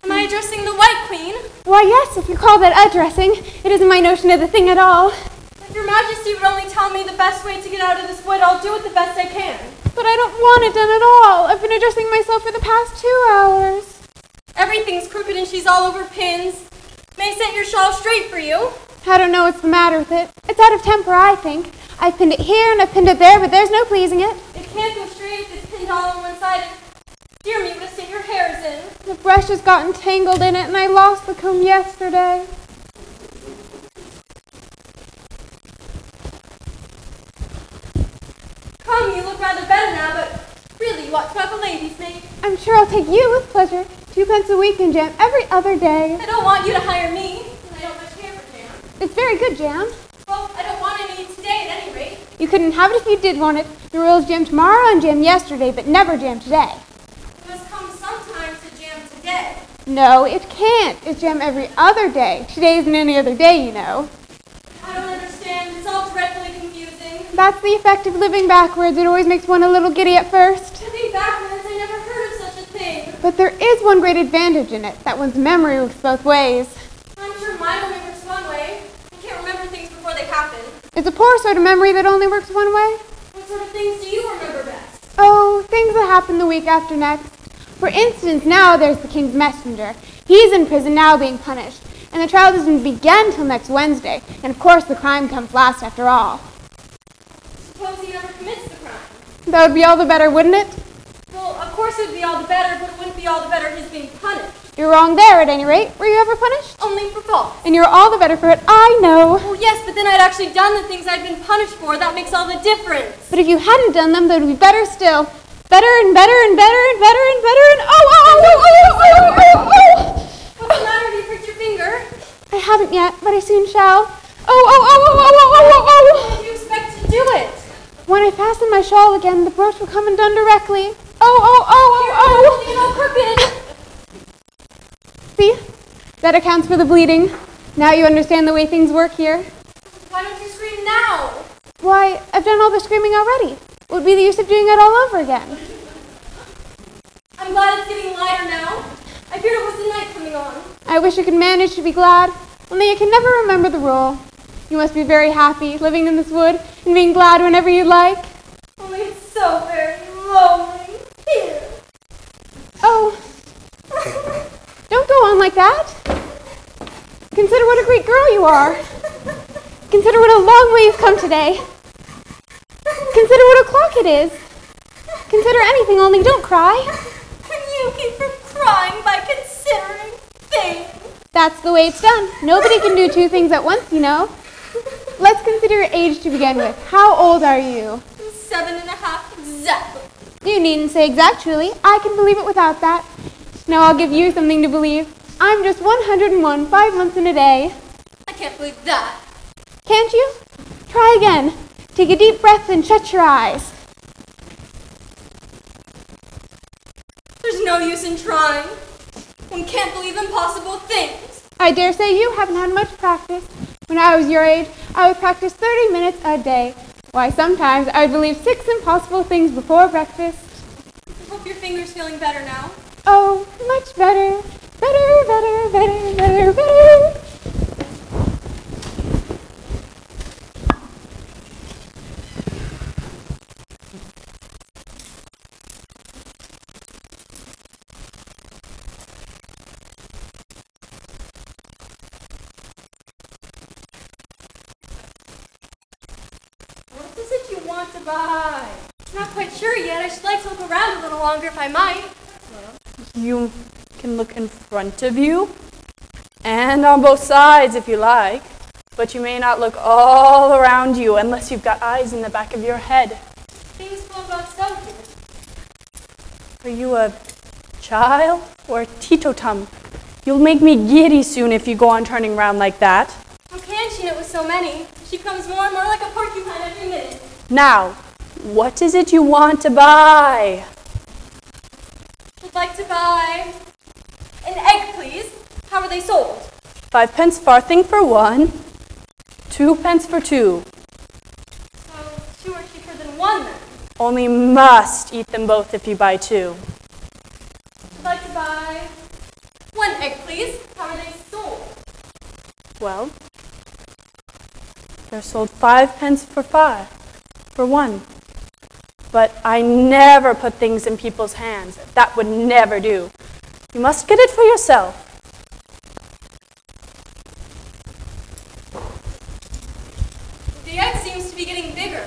Am I addressing the White Queen? Why, yes, if you call that addressing, it isn't my notion of the thing at all. If Your Majesty would only tell me the best way to get out of this wood, I'll do it the best I can. But I don't want it done at all. I've been addressing myself for the past 2 hours. Everything's crooked and she's all over pins. May I set your shawl straight for you? I don't know what's the matter with it. It's out of temper, I think. I've pinned it here and I've pinned it there, but there's no pleasing it. It can't go straight if it's pinned all on one side. Dear me, what a state your hair is in. The brush has gotten tangled in it and I lost the comb yesterday. Come, you look rather better now, but really you ought to have a lady's maid. I'm sure I'll take you with pleasure. 2 pence a week and jam every other day. I don't want you to hire me, and I don't much care for jam. It's very good jam. Well, I don't want any today at any rate. You couldn't have it if you did want it. The rules jam tomorrow and jam yesterday, but never jam today. You must come sometime to jam today. No, it can't. It's jam every other day. Today isn't any other day, you know. I don't understand. It's all dreadfully confusing. That's the effect of living backwards. It always makes one a little giddy at first. Living backwards, I never heard of such a thing. But there is one great advantage in it, that one's memory works both ways. I'm sure mine only works one way. I can't remember things before they happen. It's a poor sort of memory that only works one way. What sort of things do you remember best? Oh, things that happen the week after next. For instance, now there's the king's messenger. He's in prison now being punished, and the trial doesn't begin till next Wednesday, and of course the crime comes last after all. Suppose he never commits the crime. That would be all the better, wouldn't it? Well, of course it would be all the better, but it wouldn't be all the better his being punished. You're wrong there, at any rate. Were you ever punished? Only for fault. And you're all the better for it, I know. Well, yes, but then I'd actually done the things I'd been punished for. That makes all the difference. But if you hadn't done them, they would be better still. Better and better and better and better and better and oh, oh, oh, oh, oh, oh, oh, oh. What's the matter? Have you pricked your finger? I haven't yet, but I soon shall. Oh, oh, oh, oh, oh, oh, oh, oh. How do you expect to do it? When I fasten my shawl again, the brooch will come undone directly. Oh, oh, oh, oh, You're all crooked. See? That accounts for the bleeding. Now you understand the way things work here. Why don't you scream now? Why, I've done all the screaming already. What would be the use of doing it all over again? I'm glad it's getting lighter now. I feared it was the night coming on. I wish I could manage to be glad, only I can never remember the rule. You must be very happy living in this wood and being glad whenever you like. Only it's so very lonely here. Oh, don't go on like that. Consider what a great girl you are. Consider what a long way you've come today. Consider what o'clock it is. Consider anything, only don't cry. And you keep from crying by considering things. That's the way it's done. Nobody can do 2 things at once, you know. Let's consider your age to begin with. How old are you? 7.5 exactly. You needn't say exactly. I can believe it without that. Now I'll give you something to believe. I'm just 101, 5 months and a day. I can't believe that. Can't you? Try again. Take a deep breath and shut your eyes. There's no use in trying. One can't believe impossible things. I dare say you haven't had much practice. When I was your age, I would practice 30 minutes a day. Why, sometimes I would believe 6 impossible things before breakfast. I hope your finger's feeling better now. Oh, much better. Better, better, better, better, better. want to buy? Not quite sure yet. I should like to look around a little longer if I might. You can look in front of you and on both sides if you like, but you may not look all around you unless you've got eyes in the back of your head. Things flow about so here. Are you a child or a teetotum? You'll make me giddy soon if you go on turning round like that. How can she know with so many? She comes more and more like a porcupine every minute. Now, what is it you want to buy? I'd like to buy an egg, please. How are they sold? 5 pence farthing for 1, 2 pence for 2. So 2 are cheaper than 1 then. Only must eat them both if you buy 2. I'd like to buy 1 egg, please. How are they sold? Well, they're sold 5 pence for 1. But I never put things in people's hands. That would never do. You must get it for yourself. The egg seems to be getting bigger.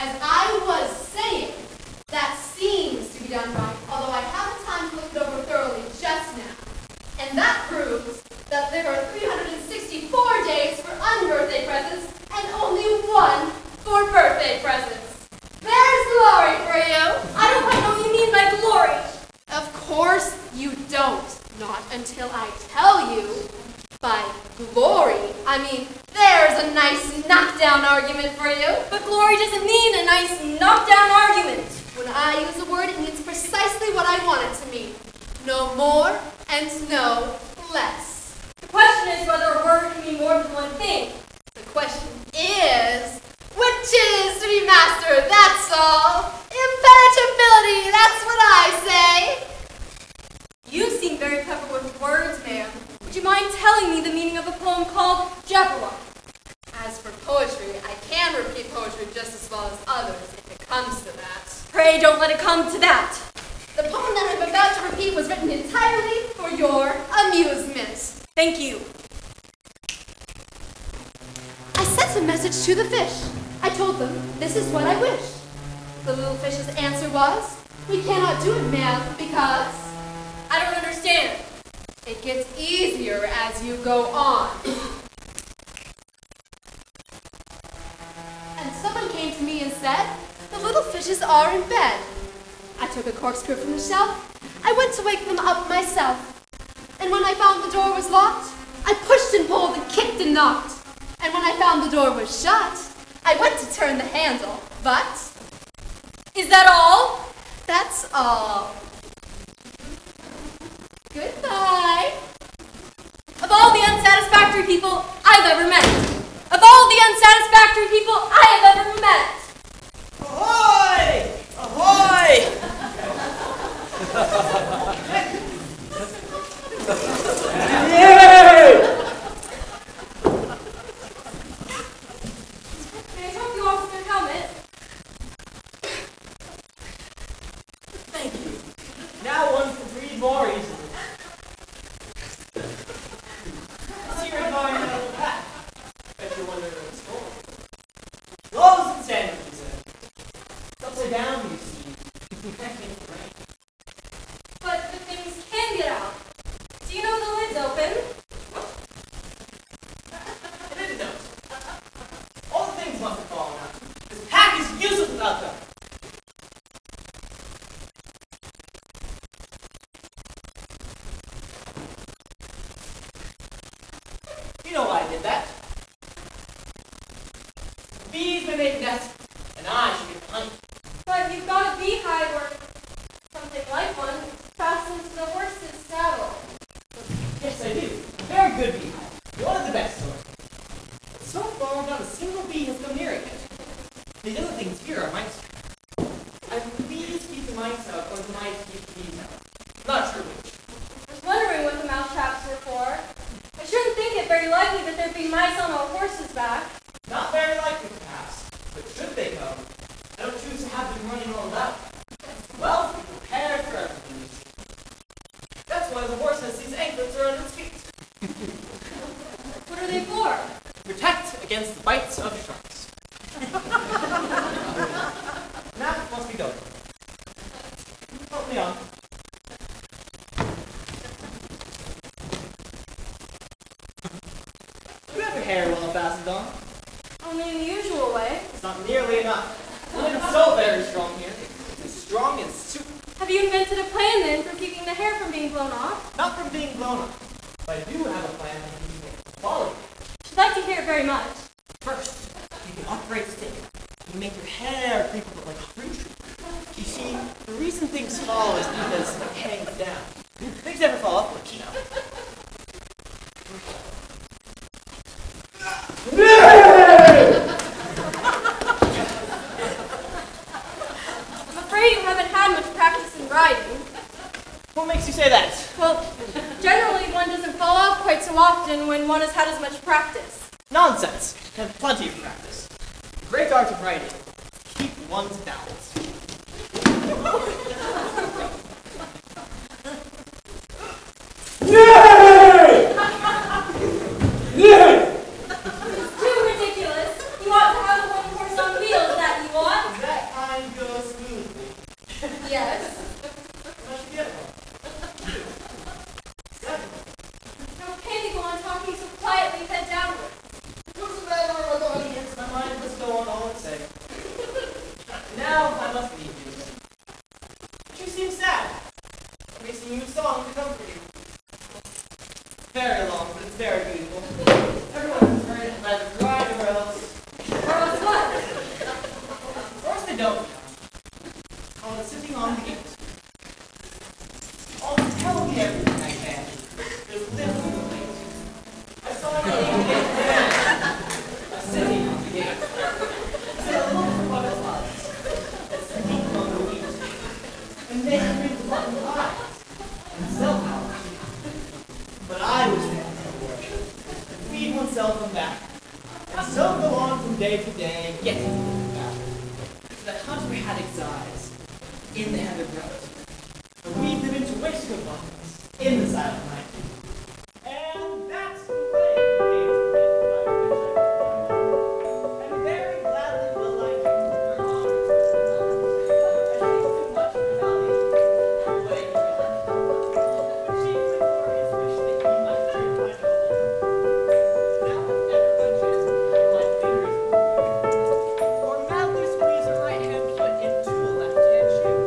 As I was saying, that seems to be done right, although I haven't I mean, there's a nice knockdown argument for you. But glory doesn't mean a nice knockdown argument. When I use a word, it means precisely what I want it to mean. No more and no less. The question is whether a word can mean more than one thing. The question is, which is to be master, that's all. Impenetrability, that's what I say. You seem very clever with words, ma'am. Would you mind telling me the meaning of a poem called Jabberwock? As for poetry, I can repeat poetry just as well as others, if it comes to that. Pray don't let it come to that. The poem that I'm about to repeat was written entirely for your amusement. Thank you. I sent a message to the fish. I told them, this is what I wish. The little fish's answer was, we cannot do it, ma'am, because... I don't understand. It gets easier as you go on. And someone came to me and said, the little fishes are in bed. I took a corkscrew from the shelf. I went to wake them up myself. And when I found the door was locked, I pushed and pulled and kicked and knocked. And when I found the door was shut, I went to turn the handle. But... Is that all? That's all. Goodbye. Of all the unsatisfactory people I've ever met. Of all the unsatisfactory people I have ever met. Ahoy! Ahoy! May I help you off with your helmet? Thank you. Now one can breathe more easily. See your going out of the back. Bet you're wondering what's going on. Gloves and sandwiches. It's upside down, you see. You can't make it rain. But the things can get out. Do you know the lid's open? I didn't know. All the things must have fallen out. This pack is useless without them. You know why I did that. Bees may make nests, and I should get honey. But you've got a beehive or something like one fastened to the horse's saddle. Yes, I do. A very good beehive. One of the best sort. But so far, not a single bee has come near it yet. The other things here are mice. Either the bees keep the mice out, or the mice keep the bees out. Not sure which. I was wondering what the mouse traps were for. I shouldn't think it very likely that there'd be mice on a horse's back. Not very likely, perhaps. But should they come, I don't choose to have them running all about. Well, be prepared for everything you see. That's why the horse has these anklets around its feet. What are they for? Protect against the bites of sharks. Now, must be going. Help me on. Do you have your hair well fastened on? Only in the usual way. It's not nearly enough. It's so very strong here. It's strong as soup. Have you invented a plan then for keeping the hair from being blown off? Not from being blown off. But I do have a plan for keeping it quality. I'd like to hear it very much. First, you can upright stick. You make your hair creep up like a fruit tree. You see, the reason things fall is because it hangs down. Things never fall upwards, you know. I'm afraid you haven't had much practice in riding. What makes you say that? Well, generally one doesn't fall off quite so often when one has had as much practice. Nonsense. I have plenty of practice. The great art of writing. Keep one's balance. Too ridiculous. You ought to have one horse on wheels that you ought. That kind goes smoothly. Yes. Let's get one. How can you go on talking so quietly, head downward? What's the matter with my audience? My mind was going all the same. Now, sitting on the gate. I'll tell you everything I can. There's little to wait. I saw a sitting on the gate. Said a little butterflies, speaking on the wheat, and they bring button eyes and cell towers. But I was there for work. Feed oneself and back. And so go on from day to day, getting to the back. So that hunter had his eyes in the heather growth, and weave them into waistcoat buttons in the silent night. And that's the way it came to be my adventure. And very gladly will I give to her honor. I think too much for Dolly, the way he got. Chiefly for his wish that he might drink my noble. Now if ever by chance my fingers or madly squeeze a right hand foot into a left hand shoe,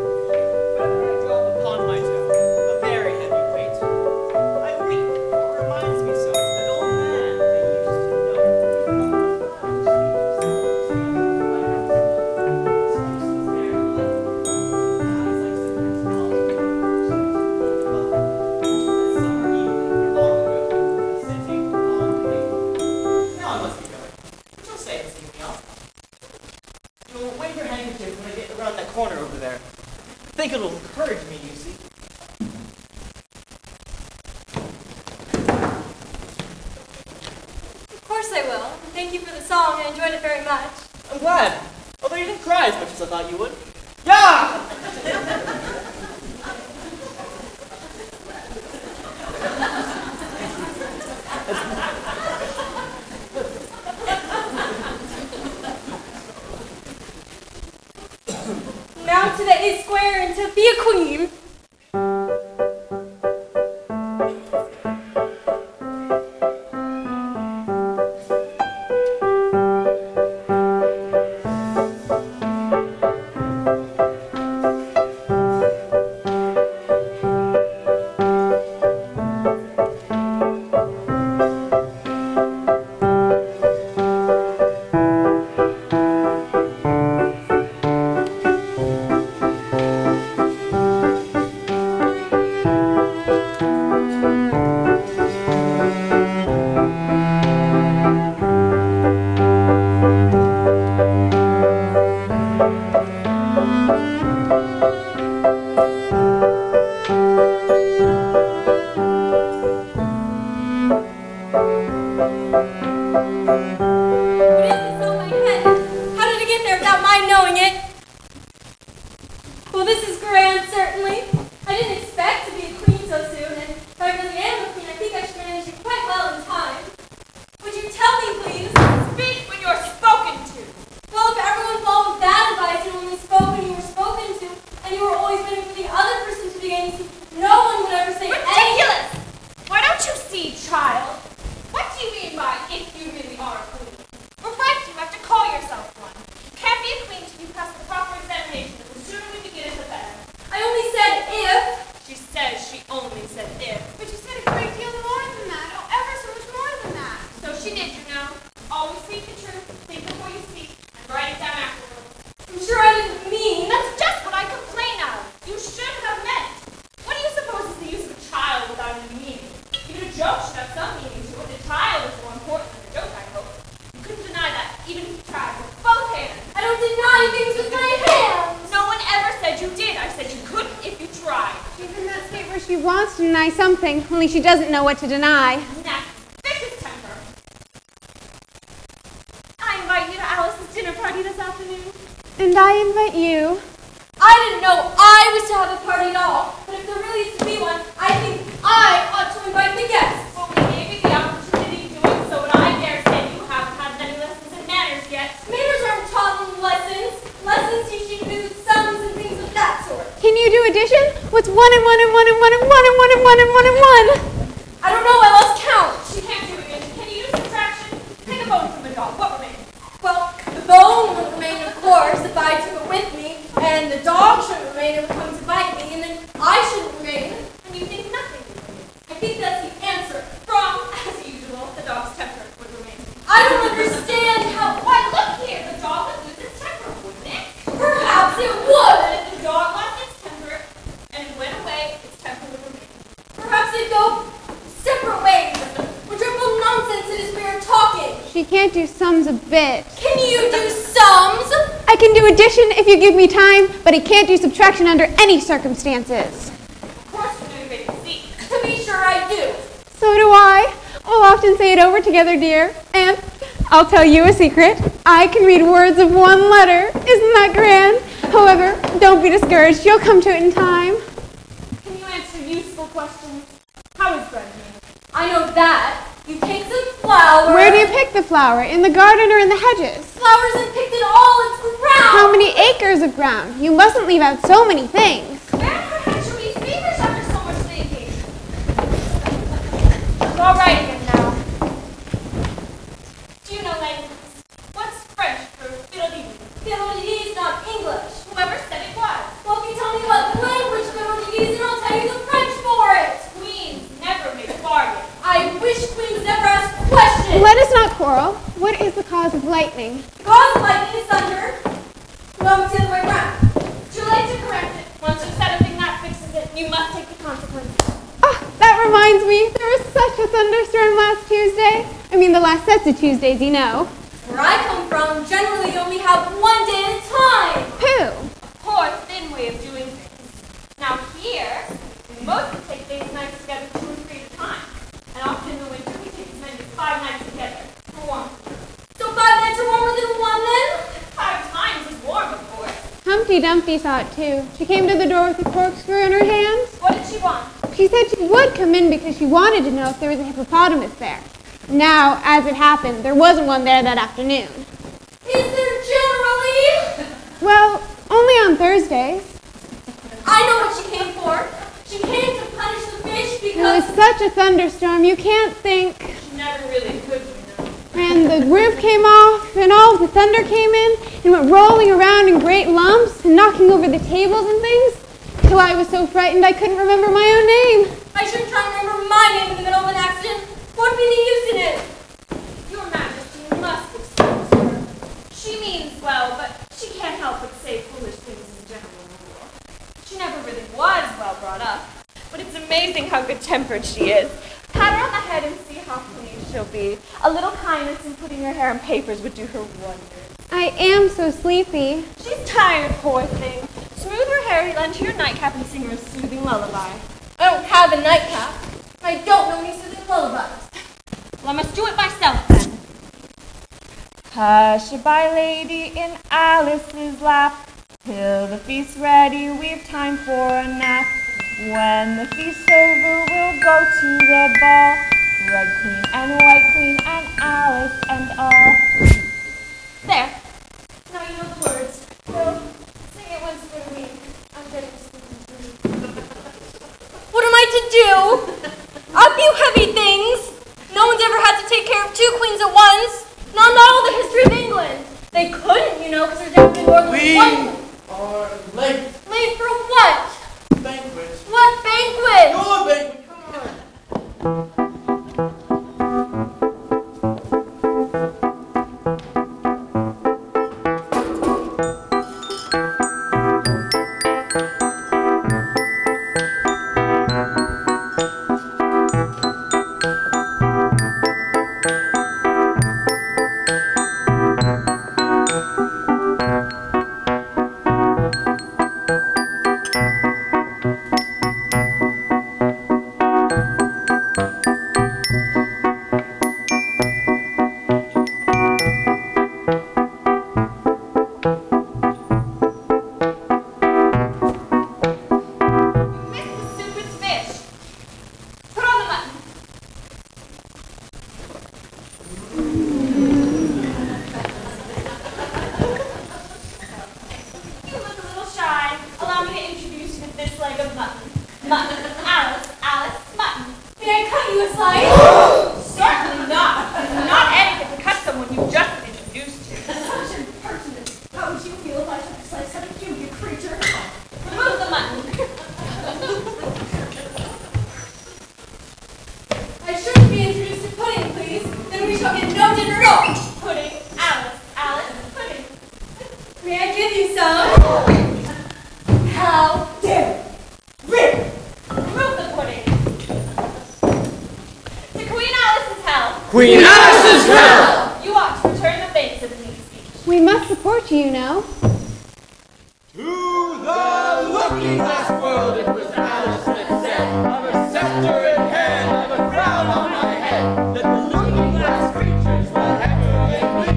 whenever I drop upon my toe a very heavy weight, I weep, for it reminds me so of that old man I used to know. Now I must be going. But you'll say and see me off. You'll wave your handkerchief when I get around that corner over there. I think it'll encourage me, you see. Of course I will. Thank you for the song. I enjoyed it very much. I'm glad. Although you didn't cry as much as I thought you would. Yeah! Mount to the A square and to be a queen. What is this on my head? How did it get there without my knowing it? Well, this is grand, certainly. I didn't expect to be a queen so soon, and if I really am a queen, I think I should manage it quite well in time. Would you tell me, please? Speak when you're spoken to. Well, if everyone followed that advice and only spoke when you were spoken to, and you were always waiting for the other person to begin, no one would ever say anything. Ridiculous! Why don't you see, child? What do you mean by if you really are a queen? We're right, you have to call yourself one. You can't be a queen till you pass the proper examination, and the sooner we begin it, the better. I only said if. She says she only said if. But you said a great deal more than that. Oh, ever so much more than that. So she did, you know. Always speak the truth, think before you speak, and write it down afterwards. I'm sure I didn't mean. That's just what I complain of. You should have meant. What do you suppose is the use of a child without any meaning? Even a joke should have some meaning to it. A child is more important than a joke, I hope. You couldn't deny that, even if you tried with both hands. I don't deny things with my hands. No one ever said you did. I said you couldn't if you tried. She's in that state where she wants to deny something, only she doesn't know what to deny. Nasty, vicious temper. I invite you to Alice's dinner party this afternoon. And I invite you. I didn't know I was to have a party at all, but if there really is to be one, I think I ought to invite the guests. Well, we gave you the opportunity to do it, so and I dare say you haven't had any lessons in manners yet. Manners aren't taught in lessons. Lessons teach you to do sums and things of that sort. Can you do addition? What's 1 and 1 and 1 and 1 and 1 and 1 and 1 and 1 and 1? I don't know, I lost count. She can't do it. Can you do subtraction? Take a bone from the dog. What remains? Well, the bone would remain, of course, if I took it with me, and the dog shouldn't remain if it comes to bite me, and then I shouldn't remain, and you think nothing would remain. I think that's the answer. Wrong, as usual. The dog's temper would remain. I don't understand how. Why, look here. The dog would lose its temper, wouldn't it? Perhaps it would. If the dog lost its He can't do sums a bit. Can you do sums? I can do addition if you give me time, but he can't do subtraction under any circumstances. Of course you know your ABC. To be sure I do. So do I. We'll often say it over together, dear. And I'll tell you a secret. I can read words of one letter. Isn't that grand? However, don't be discouraged. You'll come to it in time. Can you answer useful questions? How is bread made? I know that. You take some flour. Where do you pick the flower? In the garden or in the hedges? Flour isn't picked in all its ground. How many acres of ground? You mustn't leave out so many things. Where should we feverish after so much thinking? It's all right again now. Do you know languages? What's French for fiddle-dee? Fiddle-dee is not English. Whoever said it was. Well, if you tell me what language fiddle-dee is, then I'll tell you the French for it. Queens never make bargains. I wish queens never asked questions. Let us not quarrel. What is the cause of lightning? The cause of lightning is thunder. No, it's the other way around. Too late to correct it. Once you've said a thing that fixes it, you must take the consequences. Oh, that reminds me. There was such a thunderstorm last Tuesday. I mean, the last sets of Tuesdays, you know. Where I come from, generally you only have one day at a time. Who? A poor, thin way of doing things. Now here, we mostly take days and nights together 2 or 3 at a time. And often in the winter, we take as many as 5 nights together for warm. So 5 nights are warmer than 1 then? 5 times is warm, of course. Humpty Dumpty saw it too. She came to the door with a corkscrew in her hand. What did she want? She said she would come in because she wanted to know if there was a hippopotamus there. Now, as it happened, there wasn't one there that afternoon. Is there generally? Well, only on Thursdays. I know what she came for. She came to punish the fish It because... was such a thunderstorm, you can't think. She never really could, you know. And the roof came off, and all the thunder came in, and went rolling around in great lumps, and knocking over the tables and things, till I was so frightened I couldn't remember my own name. I shouldn't try to remember my name in the middle of an accident. What would be the use in it? Your Majesty must excuse her. She means well, but she can't help but say foolish things in general rule. She never really was well brought up, but it's amazing how good-tempered she is. Pat her on the head and see how pleased she'll be. A little kindness in putting her hair in papers would do her wonders. I am so sleepy. She's tired, poor thing. Smooth her hair, lend her your nightcap, and sing her a soothing lullaby. I don't have a nightcap. I don't know any soothing lullabies. Well, I must do it myself, then. Hush-a-bye, lady, in Alice's lap. Till the feast's ready, we've time for a nap. When the feast's over, we'll go to the ball. Red queen and white queen and Alice and all. There. Now you know the words. So, sing it once for me. I'm getting sleepy. What am I to do? Up, you heavy things! No one's ever had to take care of 2 queens at once. Not in all the history of England. They couldn't, you know, because there's never been more than one. We are late. Late for what? Banquet. What banquet? Your banquet, come on. Queen Alice's hell! You must support you, you know. To the looking glass world, it was Alice that said, of a scepter in hand, of a crown on my head, that the looking glass creatures will echo in me.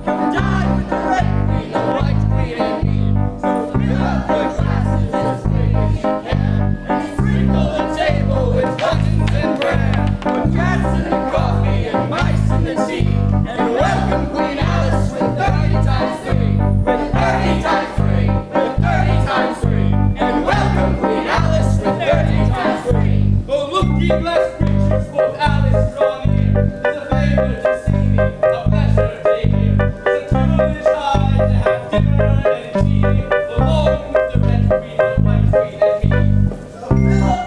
You died with the red queen, the white queen, and me. So fill up your glasses as quick as you can, and sprinkle the table with buttons and bran. Put cats in the coffee and mice in the tea, and welcome Queen Alice with 30 times 3, with 30 times 3, with 30 times 3, and welcome Queen Alice with 30 times 3. Oh, look, ye blessed creatures, quoth Alice, draw near. It's a favor to see me, a pleasure to hear. It's a privilege high to have dinner and tea, along with the red queen, the white queen, and me. So fill up